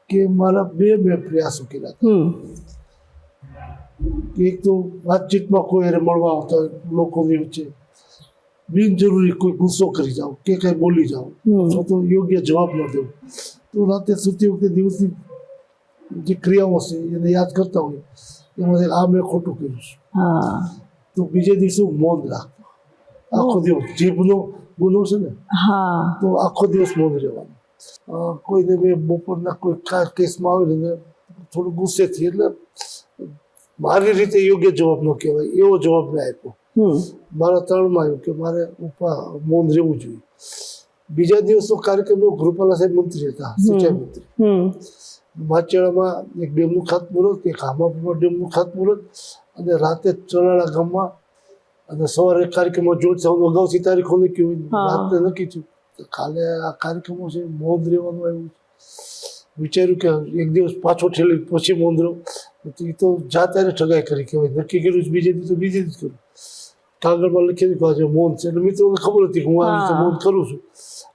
કે મારા બે પ્રયાસો કર્યા હતા. એક તો વાતચીતમાં કોઈ એને મળવા આવતા લોકોની વચ્ચે બિનજરૂરી કોઈ ગુસ્સો કરી જાઓ કે કંઈ બોલી જાઓ અથવા તો યોગ્ય જવાબ ન દેવો, તો રાતે સૂતી વખતે દિવસની જે ક્રિયાઓ છે એને યાદ કરતા હોય એમાં આ મેં ખોટું કર્યું છે, તો બીજે દિવસે હું મૌન રાખતો. આખો દિવસ જીભનો ગુનો છે ને, તો આખો દિવસ મૌન રહેવાનું. કોઈને મેં બપોરના કોઈ કેસમાં આવેલું ને થોડું ગુસ્સે થઈ, એટલે મારી રીતે યોગ્ય જવાબ ન કહેવાય એવો જવાબ મેં આપ્યો. મારા તળમાં આવ્યું કે મારે મૌન રહેવું જોઈએ. બીજા દિવસનો કાર્યક્રમ રૂપાલા સાહેબ મંત્રી હતા, સિંચાઈ મંત્રી. માચેડામાં એક ડેમનું ખાતમુહૂર્ત, એક હામાપુરમાં ડેમનું ખાતમુહૂર્ત, અને રાતે ચલાળા ગામમાં, અને સવારે કાર્યક્રમમાં જોડ થવાનું અગાઉથી તારીખો નક્કી હોય, રાત્રે નક્કી થયું કાલે આ કાર્યક્રમો છે, મૌન રહેવાનું આવ્યું. વિચાર્યું કે એક દિવસ પાછો ઠેલી પછી મૌન રહું, એ તો જાતે ઠગાઈ કરી કહેવાય. નક્કી કર્યું બીજે દિવસ તો બીજે દિવસ કર્યું. કાગળમાં લખી દીધું આજે મૌન છે, એટલે મિત્રોને ખબર હતી કે હું આ રીતે મૌન કરું છું.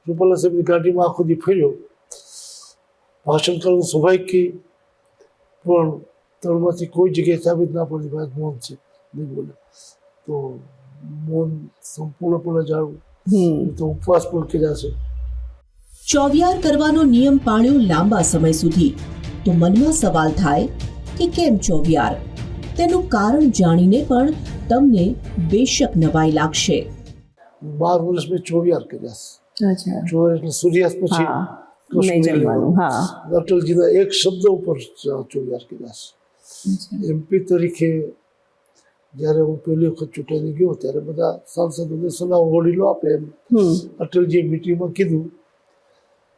રૂપાલા સાહેબની ગાડીમાં આખો દી ફર્યો, ભાષણ કરવાનું સ્વાભાવિક, પણ તળમાંથી કોઈ જગ્યાએ સાબિત ના પડી ભાઈ મૌન છે, નહીં બોલે. તો મૌન સંપૂર્ણપણે જાળવું, તો ઉપવાસ પણ કર્યા છે. ચોવિયાર કરવાનો નિયમ પાળ્યો લાંબા સમય સુધી, તો મનમાં સવાલ થાય કે કેમ ચોવિયાર? તેનું કારણ જાણીને પણ તમને બેશક નવાઈ લાગશે. 12 વર્ષ મેં ચોવિયાર કર્યા છે. ચોવિયાર એટલે સૂર્યાસ્ત પછી અટલજીના એક શબ્દ ઉપર ચોવિયાર કર્યા છે. MP તરીકે જ્યારે હું પહેલી વખત ચૂંટાઈને ગયો ત્યારે બધા સાંસદોને સલાહ વડીલો આપે એમ અટલજીએ મિટિંગમાં કીધું,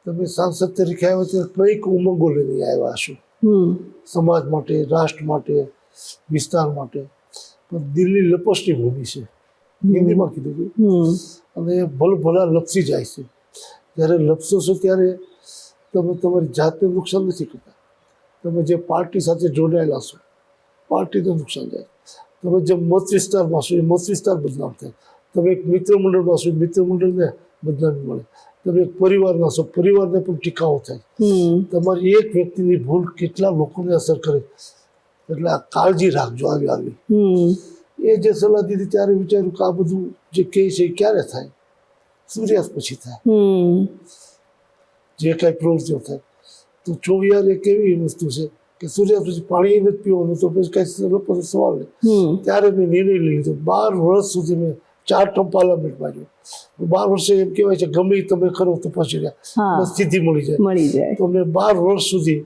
તમે સાંસદ તરીકે આવ્યા ત્યારે કંઈક ઉમંગો લઈને આવ્યા છો, સમાજ માટે, રાષ્ટ્ર માટે, વિસ્તાર માટે. પણ દિલ્હી લપસની ભૂમિ છે, હિન્દીમાં કીધું, અને ભલભલા લપસી જાય છે. જ્યારે લપસો છો ત્યારે તમે તમારી જાતને નુકસાન નથી કરતા, તમે જે પાર્ટી સાથે જોડાયેલા છો પાર્ટીને નુકસાન જાય. તમે જે મત વિસ્તારમાં છો એ મત વિસ્તાર બદનામ થાય. તમે એક મિત્ર મંડળમાં છો, મિત્ર મંડળને બદનામી મળે. તમે એક પરિવારના છો, પરિવારને પણ ટીકાઓ થાય. તમારી એક વ્યક્તિની ભૂલ કેટલા લોકોને અસર કરે, એટલે આ કાળજી રાખજો. આવી એ જે સલાહ દીધી ત્યારે વિચાર્યું કે આ બધું જે કહે છે એ ક્યારે થાય? સૂર્યાસ્ત પછી થાય, જે કાંઈ પ્રવૃત્તિઓ થાય. તો ચોવિયાર એક એવી વસ્તુ છે કે સૂર્યાસ્ત પછી પાણી નથી પીવાનું, તો પછી કાંઈ સવાલ નહીં. ત્યારે મેં નિર્ણય લઈ લીધો. 12 વર્ષ સુધી મેં 4 ટર્મ પાર્લામેન્ટ માર્યો. 12 વર્ષે એમ કહેવાય છે ગમે તમે કરો તો પછી રહ્યા સ્થિતિ મળી જાય. તો મેં 12 વર્ષ સુધી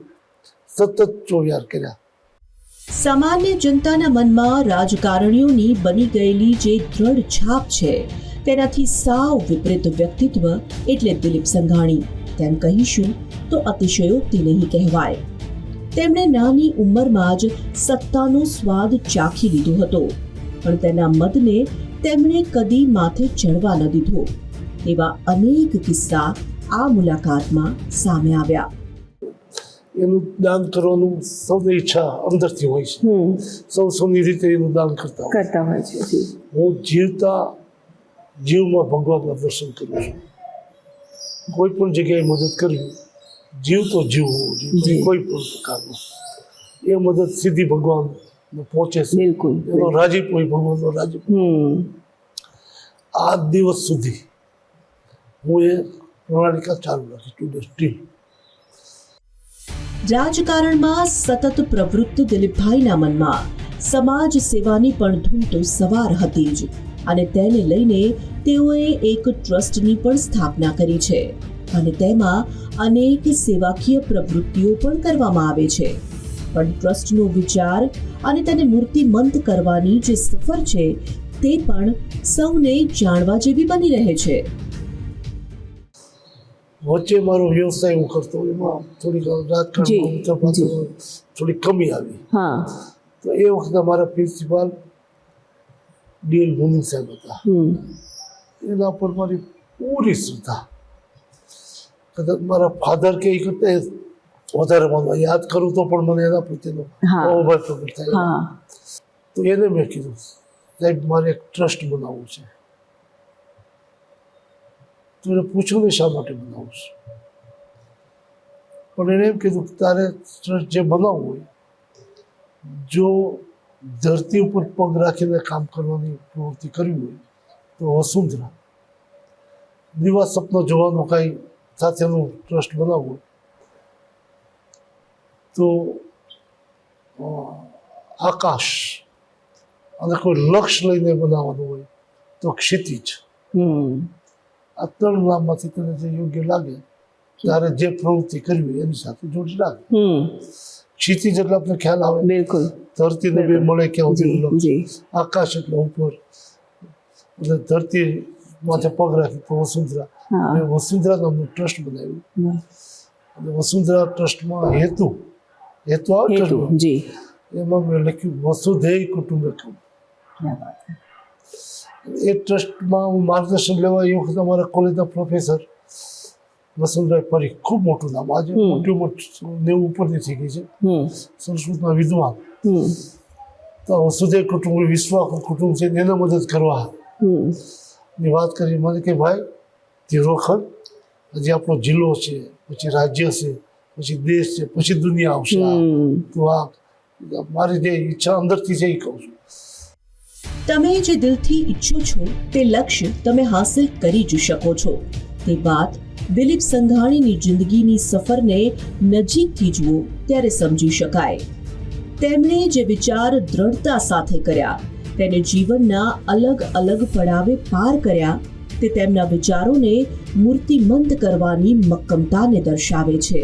સતત ચોવિયાર કર્યા. સામાન્ય જનતાના મનમાં રાજકારણીઓની બની ગયેલી જે દ્રઢ છાપ છે, તેનાથી સાવ વિપરીત વ્યક્તિત્વ એટલે દિલીપ સંઘાણી. તેમ કહીશું તો અતિશયોક્તિ નહીં કહેવાય. તેમણે નાની ઉંમરમાં જ સત્તાનો સ્વાદ ચાખી લીધો હતો, પણ તેના મદને તેમણે કદી માથે ચડવા ન દીધો. એવા અનેક કિસ્સા આ મુલાકાતમાં સામે આવ્યા. એનું દાન કરવાનું સૌની ઈચ્છા અંદરથી હોય છે. સૌની રીતે એનું દાન કરતા હોય છે. હું જીવમાં ભગવાનના દર્શન કરું છું. કોઈ પણ જગ્યાએ મદદ કરવી, જીવ તો જીવ હોવો જોઈએ, કોઈ પણ પ્રકારનો. એ મદદ સીધી ભગવાનને પહોંચે છે. એનો રાજીપો હોય, ભગવાનનો રાજીપો. આ દિવસ સુધી હું એ પ્રણાલિકા ચાલુ રાખી ટુડે સ્ટીલ. રાજકારણમાં સતત પ્રવૃત્ત દિલીપભાઈના મનમાં સમાજ સેવાની પણ ધૂમ તો સવાર હતી જ, અને તેને લઈને તેઓએ એક ટ્રસ્ટની પણ સ્થાપના કરી છે, અને તેમાં અનેક સેવાકીય પ્રવૃત્તિઓ પણ કરવામાં આવે છે. પણ ટ્રસ્ટનો વિચાર અને તેને મૂર્તિમંત કરવાની જે સફર છે તે પણ સૌને જાણવા જેવી બની રહે છે. વચ્ચે મારો વ્યવસાય હું કરતો, એમાં થોડીક રાજકારણમાં થોડી કમી આવી. તો એ વખતે મારા પ્રિન્સિપાલ DL મુનિ સાહેબ હતા. એના પર મારી પૂરી શ્રદ્ધા. કદાચ મારા ફાધર કે એ કરતા વધારે માનવા યાદ કરું તો પણ મને એના પ્રત્યેનો અભાવ પ્રગટ થાય. તો એને મેં કીધું સાહેબ મારે એક ટ્રસ્ટ બનાવવું છે. તો એને પૂછ્યું ને શા માટે બનાવવું છે? પણ એને એમ કીધું કે તારે ટ્રસ્ટ જે બનાવવું હોય, જો ધરતી ઉપર પગ રાખીને કામ કરવાની પ્રવૃત્તિ કરવી હોય તો વસુંધરા, દિવા સપનો જોવાનું કાંઈ સાથેનું ટ્રસ્ટ બનાવવું તો આકાશ, અને કોઈ લક્ષ્ય લઈને બનાવવાનું હોય તો ક્ષિતિજ. આ 3 નામમાંથી તને જે યોગ્ય લાગે ત્યારે જે પ્રવૃત્તિ કરવી એની સાથે જોડી રાખવી. ક્ષિતિજ એટલે આપણે ખ્યાલ આવે, બિલકુલ. ધરતીને બે મળે ક્યાં જી સુધી, જી. આકાશ એટલે ઉપર, એટલે ધરતી માથે પગ રાખી તો વસુંધરા. હા. મેં વસુંધરા નામનું ટ્રસ્ટ બનાવ્યું. વાહ. અને વસુંધરા ટ્રસ્ટમાં હેતુ આવે હેતુ. ટ્રસ્ટમાં, જી. એમાં મેં લખ્યું વસુધૈવ કુટુંબકમ. ક્યાં વાત છે. એ ટ્રસ્ટમાં હું માર્ગદર્શન લેવા એ વખત અમારા કોલેજના પ્રોફેસર વસંતભાઈ પરીખ, ખૂબ મોટું નામ, આજે મોટી ઉંમર 90 ઉપરની થઈ ગઈ છે, સંસ્કૃતના વિદ્વાન. તો વસુધૈવ કુટુંબ વિશ્વ કુટુંબ છે એને મદદ કરવા ની વાત કરી. મને કે ભાઈ ધીરોખર, હજી આપણો જિલ્લો છે, પછી રાજ્ય છે, પછી દેશ છે, પછી દુનિયા આવશે. તો આ મારી જે ઈચ્છા અંદરથી છે એ કહું છું. તમે જે દિલથી ઈચ્છો છો તે લક્ષ્ય તમે હાંસલ કરી જ શકો છો. તે વાત દિલીપ સંઘાણીની જિંદગીની સફરને નજીકથી જુઓ ત્યારે સમજી શકાય. તેમણે જે વિચાર દ્રઢતા સાથે કર્યા, તેને જીવનના અલગ અલગ પડાવે પાર કર્યા, તે તેમના વિચારોને મૂર્તિમંત કરવાની મક્કમતાને દર્શાવે છે.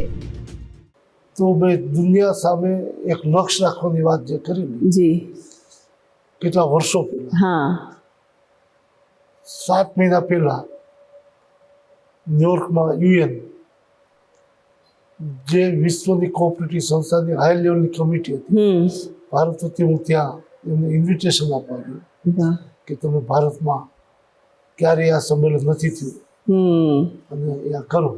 તો મેં દુનિયા સામે એક લક્ષ્ય રાખવાની વાત જે કરી ને, જી. કેટલા વર્ષો પહેલા, હા. 7 મહિના પહેલા ન્યુયોર્કમાં UN જે વિશ્વની કોઓપરેટિવ સંસ્થાની હાઈ લેવલની કમિટી હતી, ભારત વતી હું ત્યાં એમને ઇન્વિટેશન આપવા ગયો વાહ. કે તમે ભારતમાં ક્યારેય આ સંમેલન નથી થયું અને એ આ કરો.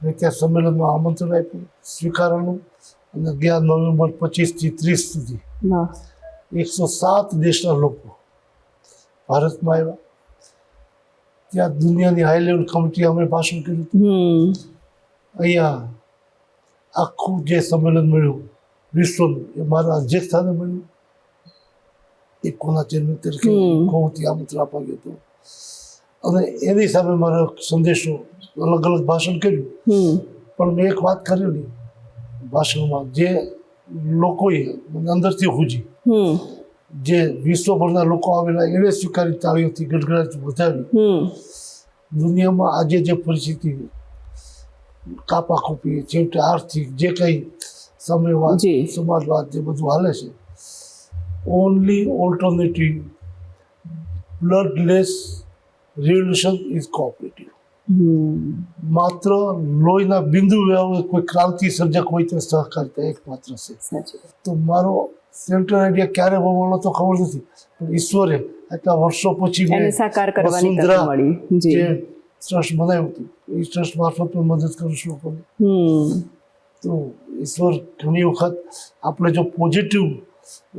મેં ત્યાં સંમેલનમાં આમંત્રણ આપ્યું, સ્વીકારવાનું, અને ગયા નવેમ્બર 25 થી 30 સુધી વાહ. 107 દેશના લોકો ભારતમાં આવ્યા. ત્યાં દુનિયાની હાઈ લેવલ કમિટી અમે ભાષણ કર્યું હતું. અહીંયા આખું જે સંમેલન મળ્યું વિશ્વનું એ મારા અધ્યક્ષ સ્થાને મળ્યું. એક કોના ચેરમેન તરીકે કોવતી આમંત્રણ આપવા ગયો હતો, અને એની સામે મારો સંદેશો અલગ અલગ ભાષણ કર્યું. પણ મેં એક વાત કરેલી ભાષણમાં, જે લોકોએ મને અંદરથી હુજી, જે વિશ્વભરના લોકો આવેલા એને સ્વીકારી, તાળીઓથી ગડગડાટી વધાવી. દુનિયામાં આજે જે પરિસ્થિતિ, કાપાકૂપી, છેવટે આર્થિક જે કંઈ સામ્યવાદ, સમાજવાદ જે બધું હાલે છે, only alternative bloodless revolution is cooperative. માત્ર લોહીના બિંદુ વહેવાય કોઈ ક્રાંતિ સર્જક હોય તો સહકારિતા એકમાત્ર છે. તો મારો સેન્ટ્રલ આઈડિયા ક્યારે બનવાનો તો ખબર નથી, પણ ઈશ્વરે આટલા વર્ષો પછી વસુંધરા જે ટ્રસ્ટ બનાવ્યું હતું, એ ટ્રસ્ટ મારફત મદદ કરું છું લોકોને. તો ઈશ્વર ઘણી વખત આપણે જો પોઝિટિવ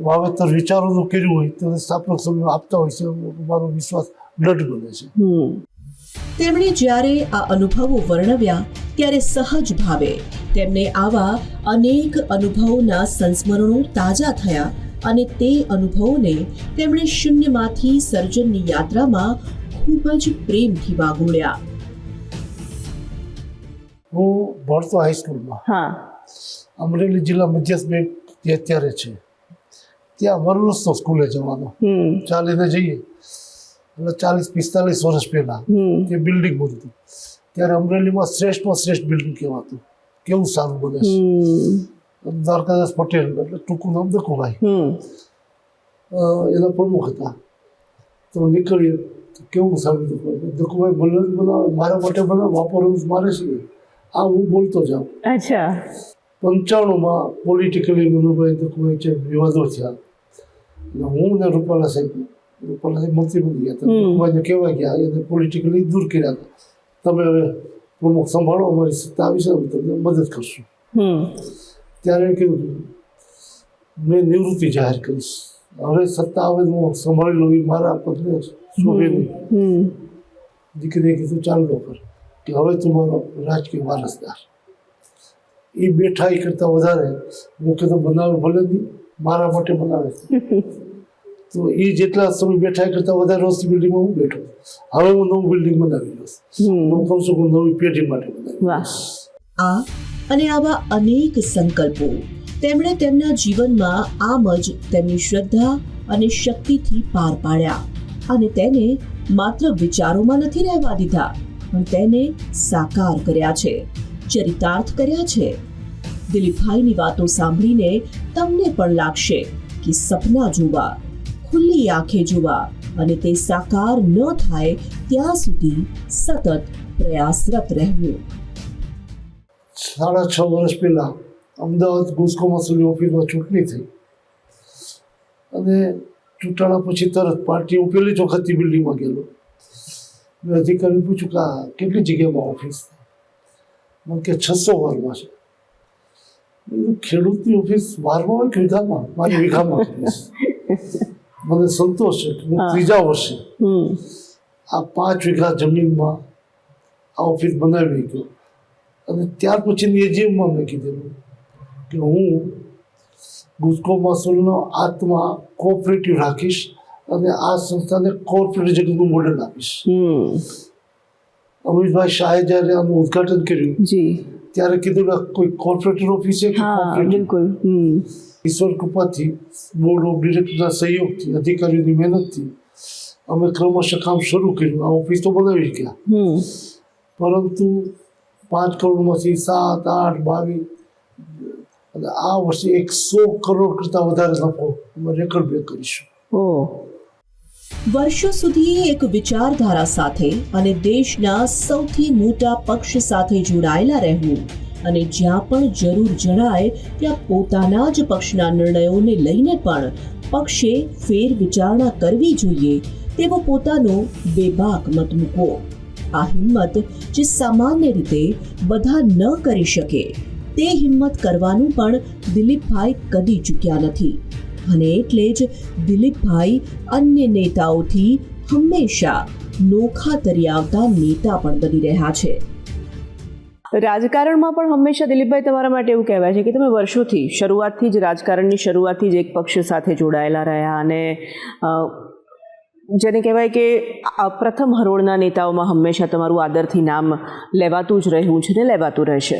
વાવેતર વિચારોનું કર્યું હોય તો સ્થાપક સમય આપતા હોય છે. મારો વિશ્વાસ દ્રઢ બને છે. તેમણે જ્યારે આ અનુભવો વર્ણવ્યા ત્યારે સહજ ભાવે તેમને આવા અનેક અનુભવોના સંસ્મરણો તાજા થયા, અને તે અનુભવોને તેમણે શૂન્યમાંથી સર્જનની યાત્રામાં ખૂબ જ પ્રેમથી વાગોળ્યા. હું ભણતો હાઈસ્કૂલમાં, અમરેલી જિલ્લા મધ્યસ્થ બેંક જે અત્યારે છે ત્યાં વરરસ્તો સ્કૂલે જવાનો, ચાલીને જઈએ. એટલે 40-45 વર્ષ પહેલા જે બિલ્ડિંગ બનતું, ત્યારે અમરેલીમાં શ્રેષ્ઠમાં શ્રેષ્ઠ બિલ્ડિંગ કહેવાતું. કેવું સારું બને છે. દ્વારકાદાસ પટેલ, એટલે ટૂંકું નામ દકુભાઈ, એના પ્રમુખ હતા. તો નીકળીએ તો કેવું સારું દકુભાઈ બલવંત બનાવે, મારા માટે બનાવે, વાપરવું મારે છે. આ હું બોલતો જાઉં. 95માં પોલિટિકલી મનુભાઈ દકુભાઈ છે વિવાદો થયા. હું ને રૂપાલા સાહેબ મંત્રી બની ગયા હતા. દકુભાઈને કહેવા ગયા, એને પોલિટિકલી દૂર કર્યા હતા. તમે હવે પ્રમુખ સંભાળો, અમારી સત્તા આવી છે, અમે તમને મદદ કરશું. ત્યારે એમ કીધું મેં નિવૃત્તિ જાહેર કરીશ, હવે સત્તા આવે હું સંભાળી લઉં, એ મારા પદને શોભે નહીં. દીકરીએ કીધું ચાલ નોકર, કે હવે તું મારો રાજકીય વારસદાર. એ બેઠા એ કરતાં વધારે હું કીધું બનાવે ભલે નહીં, મારા માટે બનાવે છે. તો એ જેટલા સમય બેઠા એ કરતાં વધારે રોજની બિલ્ડિંગમાં હું બેઠો. હવે હું નવું બિલ્ડિંગ બનાવી લઈશ. હું કહું છું હું નવી પેઢી માટે બનાવી. આ અને આવા અનેક સંકલ્પો તેમણે તેમના જીવનમાં આમ જ તેમની શ્રદ્ધા અને શક્તિથી પાર પાડ્યા, અને તેને માત્ર વિચારોમાં નથી રહેવા દીધા, પણ તેને સાકાર કર્યા છે, ચરિતાર્થ કર્યા છે. દિલીપભાઈની વાતો સાંભળીને તમને પણ લાગશે કે સપના જોવા, ખુલ્લી આંખે જોવા અને તે સાકાર ન થાય ત્યાં સુધી સતત પ્રયાસરત રહેવું. 6.5 વર્ષ પહેલાં અમદાવાદ ગુસ્કો મસૂલી ઓફિસમાં ચૂંટણી થઈ અને ચૂંટાણા પછી તરત પાર્ટી હું પહેલી જ વખતથી બિલ્ડિંગમાં ગયેલો. મેં અધિકારીને પૂછ્યું કે આ કેટલી જગ્યામાં ઓફિસ? મને કે 600 વારમાં છે. ખેડૂતની ઓફિસ વારમાં હોય કે વીઘામાં? મારી વીઘામાં કરીશ. મને સંતોષ છે કે હું 3જા વર્ષે આ 5 વીઘા જમીનમાં આ ઓફિસ બનાવી ગયો. અને ત્યાર પછીની એજીએમમાં મેં કીધેલું કે હું ગુસ્કો મસૂલનો આત્મા કોઓપરેટિવ રાખીશ અને આ સંસ્થાને કોર્પોરેટ જગતનું મોડેલ આપીશ. અમિતભાઈ શાહે જ્યારે આનું ઉદ્ઘાટન કર્યું ત્યારે કીધું કે કોઈ કોર્પોરેટર ઓફિસ છે કે બિલકુલ. ઈશ્વર કૃપાથી બોર્ડ ઓફ ડિરેક્ટરના સહયોગથી, અધિકારીઓની મહેનતથી અમે ક્રમશઃ કામ શરૂ કર્યું. આ ઓફિસ તો બનાવી ગયા, પરંતુ 5 કરોડમાંથી 7, 8, 22 અને આ વર્ષે 100 કરોડ કરતાં વધારે નફો અમે રેકોર્ડ બ્રેક કરીશું. વર્ષો સુધી એક વિચારધારા સાથે અને દેશના સૌથી મોટા પક્ષ સાથે જોડાયેલા રહેવું અને જ્યાં પણ જરૂર જણાય ત્યાં પોતાના જ પક્ષના નિર્ણયોને લઈને પણ પક્ષે ફેર વિચારણા કરવી જોઈએ તેવો પોતાનો બેબાક મત મૂકવો. આ હિંમત જે સામાન્ય રીતે બધા ન કરી શકે તે હિંમત કરવાનું પણ દિલીપભાઈ કદી ચૂક્યા નથી. અને એટલે જ દિલીપભાઈ અન્ય નેતાઓથી હંમેશા નોખા તરી આવતા નેતા પણ બની રહ્યા છે. રાજકારણમાં પણ હંમેશા દિલીપભાઈ તમારા માટે એવું કહેવાય છે કે તમે વર્ષોથી શરૂઆતથી જ રાજકારણની શરૂઆતથી જ એક પક્ષ સાથે જોડાયેલા રહ્યા અને જેને કહેવાય કે પ્રથમ હરોળના નેતાઓમાં હંમેશા તમારું આદરથી નામ લેવાતું જ રહ્યું છે ને લેવાતું રહેશે.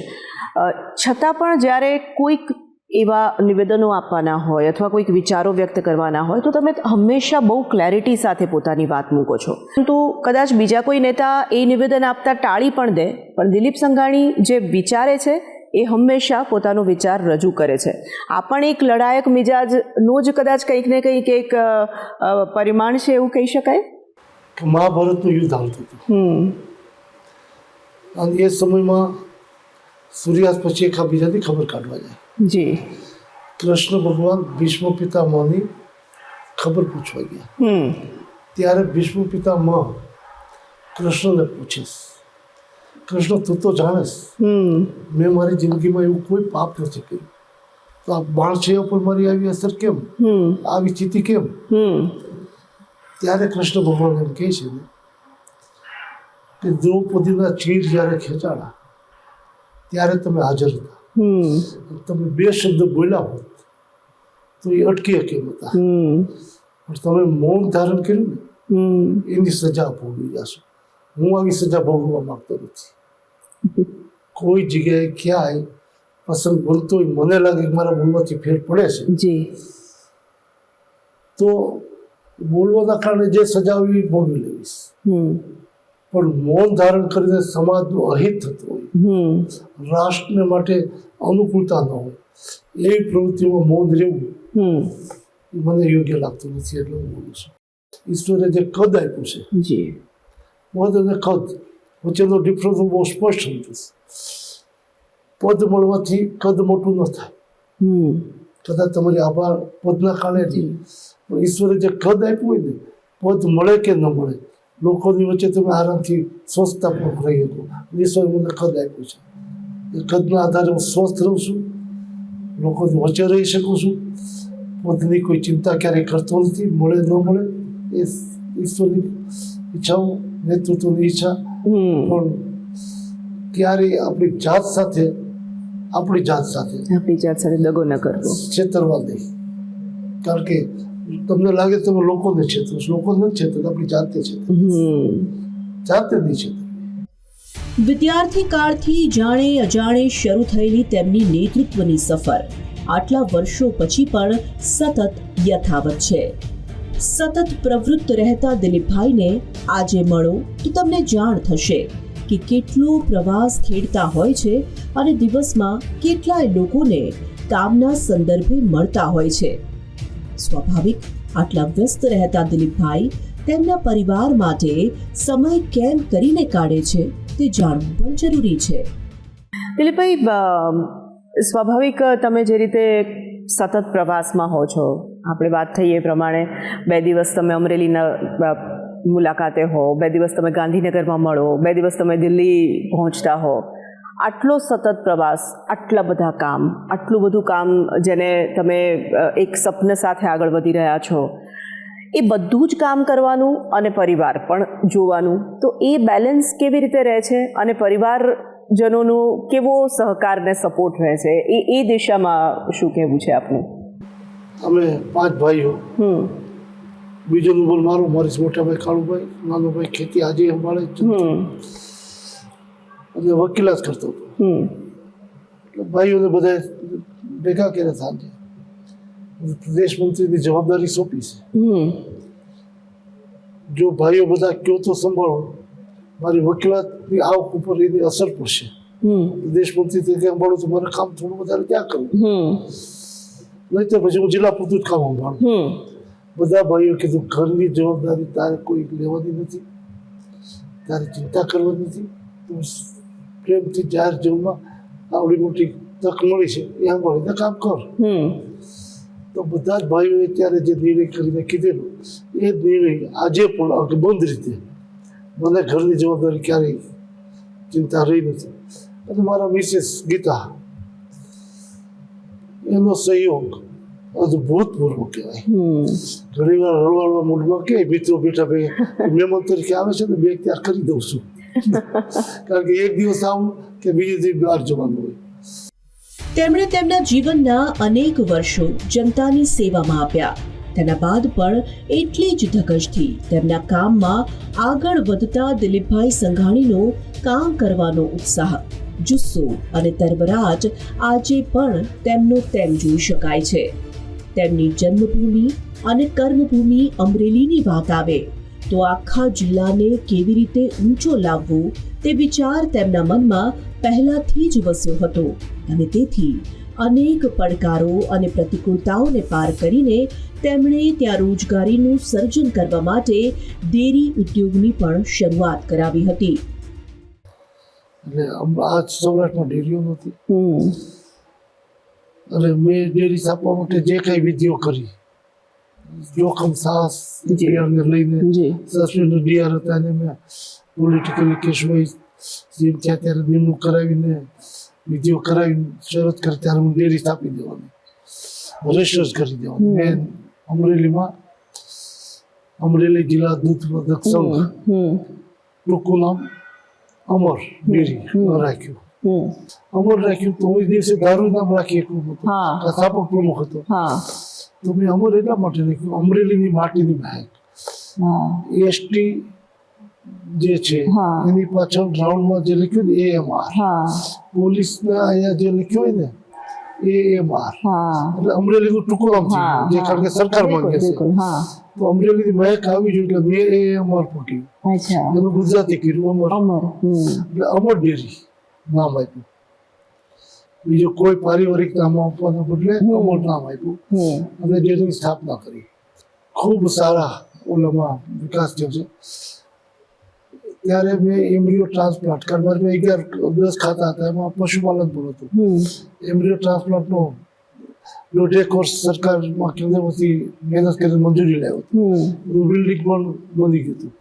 છતાં પણ જ્યારે કોઈક એવા નિવેદનો આપવાના હોય અથવા કોઈક વિચારો વ્યક્ત કરવાના હોય તો તમે હંમેશા બહુ ક્લેરિટી સાથે પોતાની વાત મૂકો છો. પરંતુ કદાચ બીજા કોઈ નેતા એ નિવેદન આપતા ટાળી પણ દે, પણ દિલીપ સંઘાણી જે વિચારે છે એ હંમેશા પોતાનો વિચાર રજૂ કરે છે. આ પણ એક લડાયક મિજાજનો જ કદાચ કંઈક ને કંઈક એક પરિમાણ છે એવું કહી શકાય. મહાભારતનું યુદ્ધ હાલતું હતું અને એ સમયમાં સૂર્યાસ્ત પછી એકબીજાની ખબર કાઢવા જાય. કૃષ્ણ ભગવાન ભીષ્મ પિતામહની ખબર પૂછવા ગયા. ત્યારે ભીષ્મ પિતામહ કૃષ્ણને પૂછે, કૃષ્ણ તું તો જાણેસ મેં મારી જિંદગીમાં એવું કોઈ પાપ નથી કર્યું, તો આ બાળછૈયા પર મારી આવી અસર કેમ, આવી સ્થિતિ કેમ? ત્યારે કૃષ્ણ ભગવાન એમ કહે છે કે દ્રૌપદીના ચીર જ્યારે ખેંચાણા ત્યારે તમે હાજર હતા. તમે 2 શબ્દ બોલ્યા હોત તો એ અટકી કેમ હતા, પણ તમે મૌન ધારણ કર્યું ને એની સજા ભોગવી જશો. હું આવી સજા ભોગવવા માંગતો નથી. કોઈ જગ્યાએ ક્યાંય પ્રસંગ બનતો હોય, મને લાગે કે મારા બોલવાથી ફેર પડે છે તો બોલવાના કારણે જે સજા આવી ભોગવી લેવીશ. પણ મૌન ધારણ કરીને સમાજનું અહિત થતું હોય, રાષ્ટ્રને માટે અનુકૂળતા ન હોય એવી પ્રવૃત્તિમાં મૌન રહેવું મને યોગ્ય લાગતું નથી. એટલે હું બોલું છું. ઈશ્વરે જે કદ આપ્યું છે, પદ અને કદ વચ્ચેનો ડિફરન્સ હું બહુ સ્પષ્ટ સમજું છું. પદ મળવાથી કદ મોટું ન થાય, કદાચ તમારી આભાર પદના કારણે જ, પણ ઈશ્વરે જે કદ આપ્યું હોય ને, પદ મળે કે ન મળે, લોકોની વચ્ચે તમે આરામથી સ્વસ્થતાપૂર્વક રહી શકો. ઈશ્વરે મને કદ આપ્યું છે, એ કદના આધારે હું સ્વસ્થ રહું છું, લોકોની વચ્ચે રહી શકું છું. પદની કોઈ ચિંતા ક્યારેય કરતો નથી, મળે ન મળે એ ઈશ્વરની ઈચ્છાઓ, નેતૃત્વની ઈચ્છા. પણ ક્યારેય આપણી જાત સાથે દગો ન કરવો, છેતરવા નહીં. કારણ કે તમને લાગે તમે લોકોને છેતરો છો, લોકોને નથી છેતરતા, આપણી જાતે નહીં છેતર. વિદ્યાર્થી કાળથી જાણે અજાણે શરૂ થયેલી તેમની નેતૃત્વની સફર આટલા વર્ષો પછી પણ સતત યથાવત છે. સતત પ્રવૃત્ત રહેતા દિલીપભાઈને આજે મળો તો તમને જાણ થશે કે કેટલો પ્રવાસ ખેડતા હોય છે અને દિવસમાં કેટલાય લોકોને કામના સંદર્ભે મળતા હોય છે. સ્વાભાવિક આટલા વ્યસ્ત રહેતા દિલીપભાઈ તેમના પરિવાર માટે સમય કેમ કરીને કાઢે છે તે જાણવું પણ જરૂરી છે. દિલીપભાઈ, સ્વાભાવિક તમે જે રીતે સતત પ્રવાસમાં હો છો, આપણે વાત થઈ એ પ્રમાણે 2 દિવસ તમે અમરેલીના મુલાકાતે હો, 2 દિવસ તમે ગાંધીનગરમાં મળો, 2 દિવસ તમે દિલ્હી પહોંચતા હો. આટલો સતત પ્રવાસ, આટલા બધા કામ, આટલું બધું કામ જેને તમે એક સપન સાથે આગળ વધી રહ્યા છો, એ બધું જ કામ કરવાનું અને પરિવાર પણ જોવાનું, તો એ બેલેન્સ કેવી રીતે રહે છે અને પરિવારજનોનો કેવો સહકાર ને સપોર્ટ રહે છે, એ દિશામાં શું કહેવું છે આપનું? અમે 5 ભાઈઓ. બીજો નંબર મારો, મારી મોટા ભાઈ કાળુભાઈ, નાનો ભાઈ ખેતી આજે અમારે અને વકીલાત કરતો હતો. એટલે ભાઈઓને બધા ભેગા કર્યા સાંજે પ્રદેશ મંત્રીની જવાબદારી સોંપી છે. જો ભાઈઓ બધા કયો તો સંભાળો, મારી વકીલાતની આવક ઉપર એની અસર પડશે. પ્રદેશ મંત્રી તરીકે સંભાળું તો મારે કામ થોડું વધારે ત્યાં કરવું, નહીં તો પછી હું જિલ્લા પૂરતું જ કામ સંભાળું. બધા ભાઈઓ કીધું ઘરની જવાબદારી તારે કોઈ લેવાની નથી, તારે ચિંતા કરવાની નથી, તું પ્રેમથી જાહેર જીવનમાં આવડી મોટી તક મળી છે એ સંભાળીને કામ કર. તો બધા જ ભાઈઓએ ત્યારે જે નિર્ણય કરીને કીધેલો એ નિર્ણય આજે પણ બંધ રીતે મને ઘરની જવાબદારી ક્યારેય ચિંતા રહી નથી. અને મારા મિસેસ ગીતા, એનો સહયોગ અદભૂતપૂર્વ કહેવાય. ઘણી વાર હળવા મૂડમાં કે મિત્રો બેઠા ભેગા મહેમાન તરીકે આવે છે ને, બે ત્યાર કરી દઉં છું. કારણ કે એક દિવસ આવું કે બીજે દિવસ બહાર જવાનું હોય. તેમણે તેમના જીવનના અનેક વર્ષો જનતાની સેવામાં આપ્યા. તેના બાદ પણ એટલી જ ધગશથી તેમના કામમાં આગળ વધતા દિલીપભાઈ સંઘાણીનો કામ કરવાનો ઉત્સાહ, જુસ્સો અને તરબરાજ આજે પણ તેમનો તેમ જોઈ શકાય છે. તેમની જન્મભૂમિ અને કર્મભૂમિ અમરેલીની વાત આવે તો આખા જિલ્લાને કેવી રીતે ઊંચો લાવવો તે વિચાર તેમના મનમાં પહેલાથી જ વસ્યો હતો અને તેથી અનેક પડકારો અને પ્રતિકૂળતાઓને પાર કરીને તેમણે ત્યાં રોજગારીનું સર્જન કરવા માટે ડેરી ઉદ્યોગની પણ શરૂઆત કરાવી હતી. એટલે આજ સૌરાષ્ટ્રમાં ડેરીઓ નથી અને મેં ડેરી સ્થાપવા માટે જે કઈ વિધિઓ કરી, જોખમ સાહસ ડીઆરને લઈને, સસ્પેન્ડ ડીઆર હતા અને મેં પોલિટિકલી કેશવાઇઝ જેમ થયા ત્યારે નિમણૂક કરાવીને વિધિઓ કરાવીને શરત કરી ત્યારે હું ડેરી સ્થાપી દેવાની, રજિસ્ટર કરી દેવાની. મેં અમરેલી જિલ્લા દૂધ ઉત્પાદક સંઘ, ટૂંકું નામ અમર ડેરી રાખ્યું. અમર રાખ્યું તો એ દિવસે દારૂ નામ રાખી એટલું હતું, સ્થાપક પ્રમુખ હતો. તો મેં અમર એટલા માટે રાખ્યું, અમરેલીની માટીની મહેક. એસટી જે છે એની પાછળ ગ્રાઉન્ડમાં જે લખ્યું ને AMR, પોલીસના અહીંયા જે લખ્યું હોય ને AMR, એટલે અમરેલીનું ટૂંકું નામ છે, જે કારણ કે સરકાર માંગે છે. તો અમરેલીની મહેક આવી જોઈએ એટલે મેં AMR પકડ્યું, એનું ગુજરાતી કર્યું અમર, એટલે અમર ડેરી નામ આપ્યું. બીજું કોઈ પારિવારિક નામ આપવાના બદલે અમર નામ આપ્યું અને ડેરીની સ્થાપના કરી. ખૂબ સારા ઓલામાં વિકાસ થયો છે. ત્યારે મેં એમ્બ્રિયો ટ્રાન્સપ્લાન્ટ, કારણ મારે 11-10 ખાતા હતા, એમાં પશુપાલન પણ હતું. એમ્બ્રિયો ટ્રાન્સપ્લાન્ટનો 1.5 વર્ષ સરકારમાં કેન્દ્રમાંથી મહેનત કરીને મંજૂરી લાવ્યો હતો. બિલ્ડિંગ પણ બની ગયું હતું.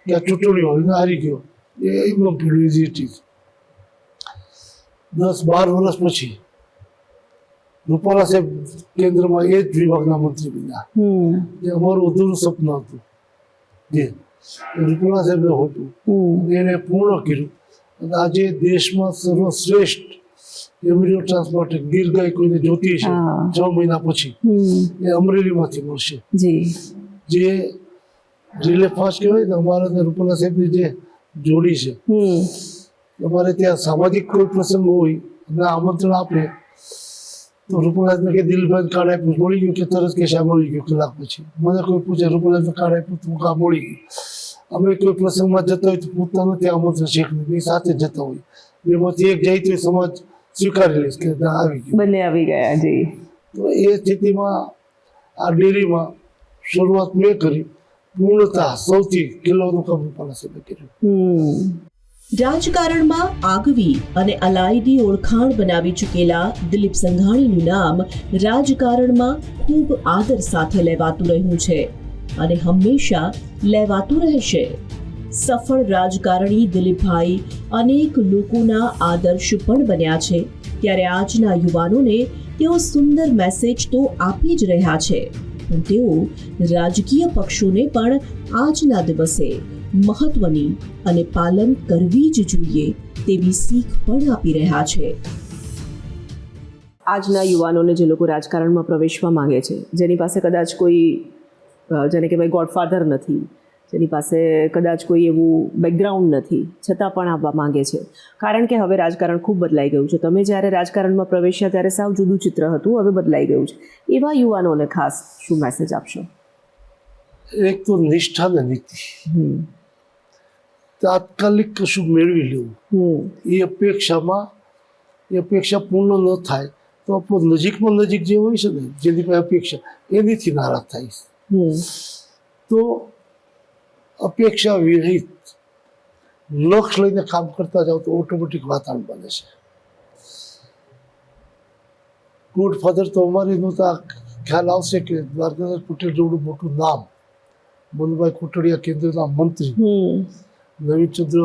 ત્યાં ચૂંટણીઓ હોય ને હારી ગયો, એ એકદમ પીડ્યું ઇઝી ઇટ ઇઝ. 10-12 વર્ષ પછી રૂપાલા સાહેબ કેન્દ્રમાં એ જ વિભાગના મંત્રી બન્યા. જે અમારું અધૂરું સપનું હતું, જે રૂપાલા સાહેબે હતું, એને પૂર્ણ કર્યું. અને આજે દેશમાં સર્વશ્રેષ્ઠ એમ્બ્રિયો ટ્રાન્સપ્લાન્ટ ગીર ગાય કોઈને જોતી છે 6 મહિના પછી, એ અમરેલીમાંથી મળશે. જે રિલે ફાસ્ટ કહેવાય ને, અમારા ને રૂપાલા સાહેબની જે જોડી છે. અમારે ત્યાં સામાજિક કોઈ પ્રસંગ હોય અને આમંત્રણ આપે તો રૂપાલાને કે દિલભાઈ કાર્ડ આપ્યું, મળી ગયું કે તરત કે શા મળી ગયું કલાક પછી. મને કોઈ પૂછે રૂપાલાને કાર્ડ આપ્યું તો કાં મળી ગયું. અમે કોઈ પ્રસંગમાં જતા હોય તો પૂછતા નથી આમંત્રણ છે કે નહીં, સાથે જતા હોય, બેમાંથી એક જાય તો સમાજ સ્વીકારી લે કે ના આવી ગયું. બંને આવી ગયા. જી. તો એ સ્થિતિમાં આ ડેરીમાં શરૂઆત મેં કરી, પૂર્ણતા સૌથી કિલ્લોનું કામ પાસે મેં કર્યું. રાજકારણમાં આગવી અને અલાયદી ઓળખાણ બનાવી ચૂકેલા દિલીપ સંઘાણીનું નામ રાજકારણમાં ખૂબ આદર સાથે લેવાતું રહ્યું છે અને હંમેશા લેવાતું રહેશે. સફળ રાજકારણી દિલીપભાઈ અનેક લોકોના આદર્શ પણ બન્યા છે. ત્યારે આજના યુવાનોને તેઓ સુંદર મેસેજ તો આપી જ રહ્યા છે, પણ તેઓ રાજકીય પક્ષોને પણ આજના દિવસે મહત્વની અને પાલન કરવી જ જોઈએ તેવી શીખ પણ આપી રહ્યા છે. આજના યુવાનોને જે લોકો રાજકારણમાં પ્રવેશવા માંગે છે, જેની પાસે કદાચ કોઈ જેને કહેવાય ગોડફાધર નથી, જેની પાસે કદાચ કોઈ એવું બેકગ્રાઉન્ડ નથી, છતાં પણ આવવા માંગે છે, કારણ કે હવે રાજકારણ ખૂબ બદલાઈ ગયું છે. તમે જ્યારે રાજકારણમાં પ્રવેશ્યા ત્યારે સાવ જુદું ચિત્ર હતું, હવે બદલાઈ ગયું છે. એવા યુવાનોને ખાસ શું મેસેજ આપશો? એક તો નિષ્ઠા ને નીતિ. તાત્કાલિક કશું મેળવી લેવું, એ અપેક્ષા પૂર્ણ ન થાય તો આપણો નજીકમાં નજીક જે હોય છે ને, જેની પાસે અપેક્ષા, એનીથી નારાજ થાય. તો અપેક્ષા વિરહિત લક્ષ લઈને કામ કરતા જાઓ તો ઓટોમેટિક વાતાવરણ બને છે. ગુડ ફાધર તો અમારીનું તો ખ્યાલ આવશે કે દ્વારકાદાસ પટેલ જેવડું મોટું નામ, મનુભાઈ કોટડિયા કેન્દ્રના મંત્રી, નવીનચંદ્ર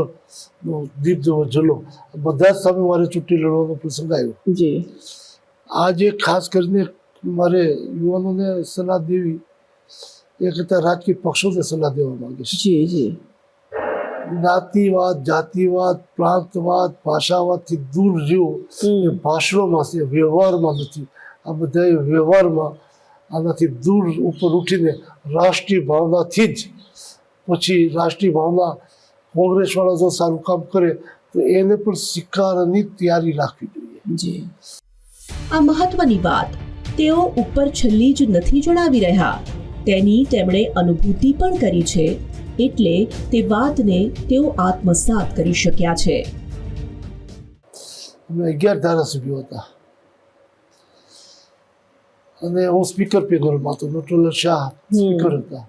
દીપ જેવો જલો, બધા જ સામે મારે ચૂંટણી લડવાનો પ્રસંગ આવ્યો. આજે ખાસ કરીને મારે યુવાનોને સલાહ દેવી, એ કરતા રાજકીય પક્ષોને સલાહ દેવા માંગે છે. જ્ઞાતિવાદ, જાતિવાદ, પ્રાંતવાદ, ભાષાવાદથી દૂર રહ્યો. એ ભાષણોમાં છે, વ્યવહારમાં નથી. આ બધા વ્યવહારમાં આનાથી દૂર ઉપર ઉઠીને રાષ્ટ્રીય ભાવનાથી જ, પછી રાષ્ટ્રીય ભાવના કોંગ્રેસવાળા જો સારું કામ કરે તો એને પણ સ્વીકારવાની તૈયારી રાખવી જોઈએ. આ મહત્વની વાત તેઓ ઉપર છલ્લી જ નથી જણાવી રહ્યા, તેની તેમણે અનુભૂતિ પણ કરી છે, એટલે તે વાતને તેઓ આત્મસાત કરી શક્યા છે. અમે 11 ધારાસભ્યો હતા અને હું સ્પીકર પેનલમાં હતો. નટવરલાલ શાહ સ્પીકર હતા.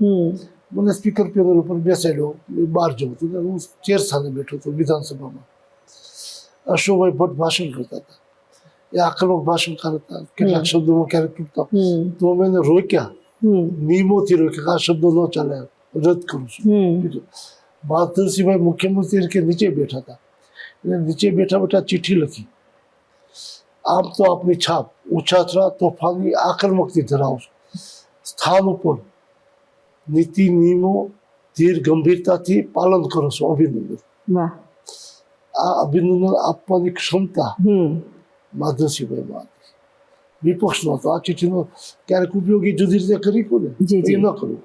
મને સ્પીકર પેનલ ઉપર બેસાડ્યો, બહાર જવું હતું, હું ચેર સામે બેઠો હતો વિધાનસભામાં. અશોકભાઈ ભટ્ટ ભાષણ કરતા હતા, એ આક્રમક ભાષણકાર હતા, કેટલાક શબ્દોમાં ક્યારેક તૂટતા, તો અમે એને રોક્યા, નિયમોથી રોક્યા, આ શબ્દો ન ચાલે, રદ કરું છું. માધવસિંહભાઈ મુખ્યમંત્રી તરીકે નીચે બેઠા હતા, એટલે નીચે બેઠા બેઠા ચિઠ્ઠી લખી, આમ તો આપની છાપ ઉછાથરા તોફાની આક્રમકથી ધરાવશો, સ્થાન ઉપર નીતિ નિયમો ધીર ગંભીરતાથી પાલન કરો છો, અભિનંદન. આ અભિનંદન આપવાની ક્ષમતા માધવસિંહભાઈમાં હતી. વિપક્ષનો હતો. આ ચિઠ્ઠીનો ક્યારેક ઉપયોગી જુદી રીતે કરી કોને એ ન કરવું.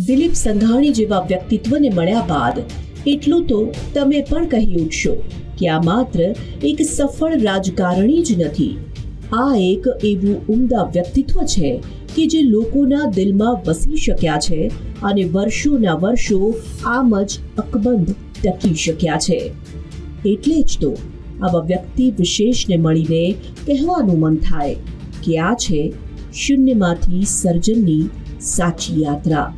દિલીપ સંઘાણી જેવા વ્યક્તિત્વને મળ્યા બાદ એટલું તો તમે પણ કહી ઉઠશો કે આ માત્ર એક સફળ રાજકારણી જ નથી, આ એક એવું ઉમદા વ્યક્તિત્વ છે કે જે લોકોના દિલમાં વસી શક્યા છે અને વર્ષોના વર્ષો આમ જ અકબંધ ટકી શક્યા છે. એટલે જ તો આવા વ્યક્તિ વિશેષને મળીને કહેવાનું મન થાય કે આ છે શૂન્યમાંથી સર્જનની સાચી યાત્રા.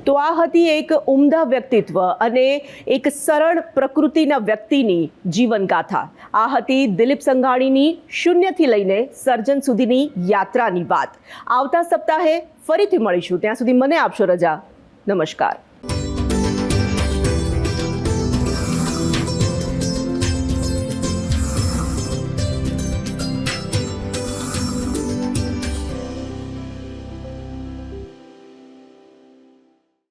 તો આ હતી એક ઉમદા વ્યક્તિત્વ અને એક સરળ પ્રકૃતિના વ્યક્તિની જીવનગાથા. આ હતી દિલીપ સંઘાણીની શૂન્યથી લઈને સર્જન સુધીની યાત્રાની વાત. આવતા સપ્તાહે ફરીથી મળીશું. ત્યાં સુધી મને આપશો રજા. નમસ્કાર.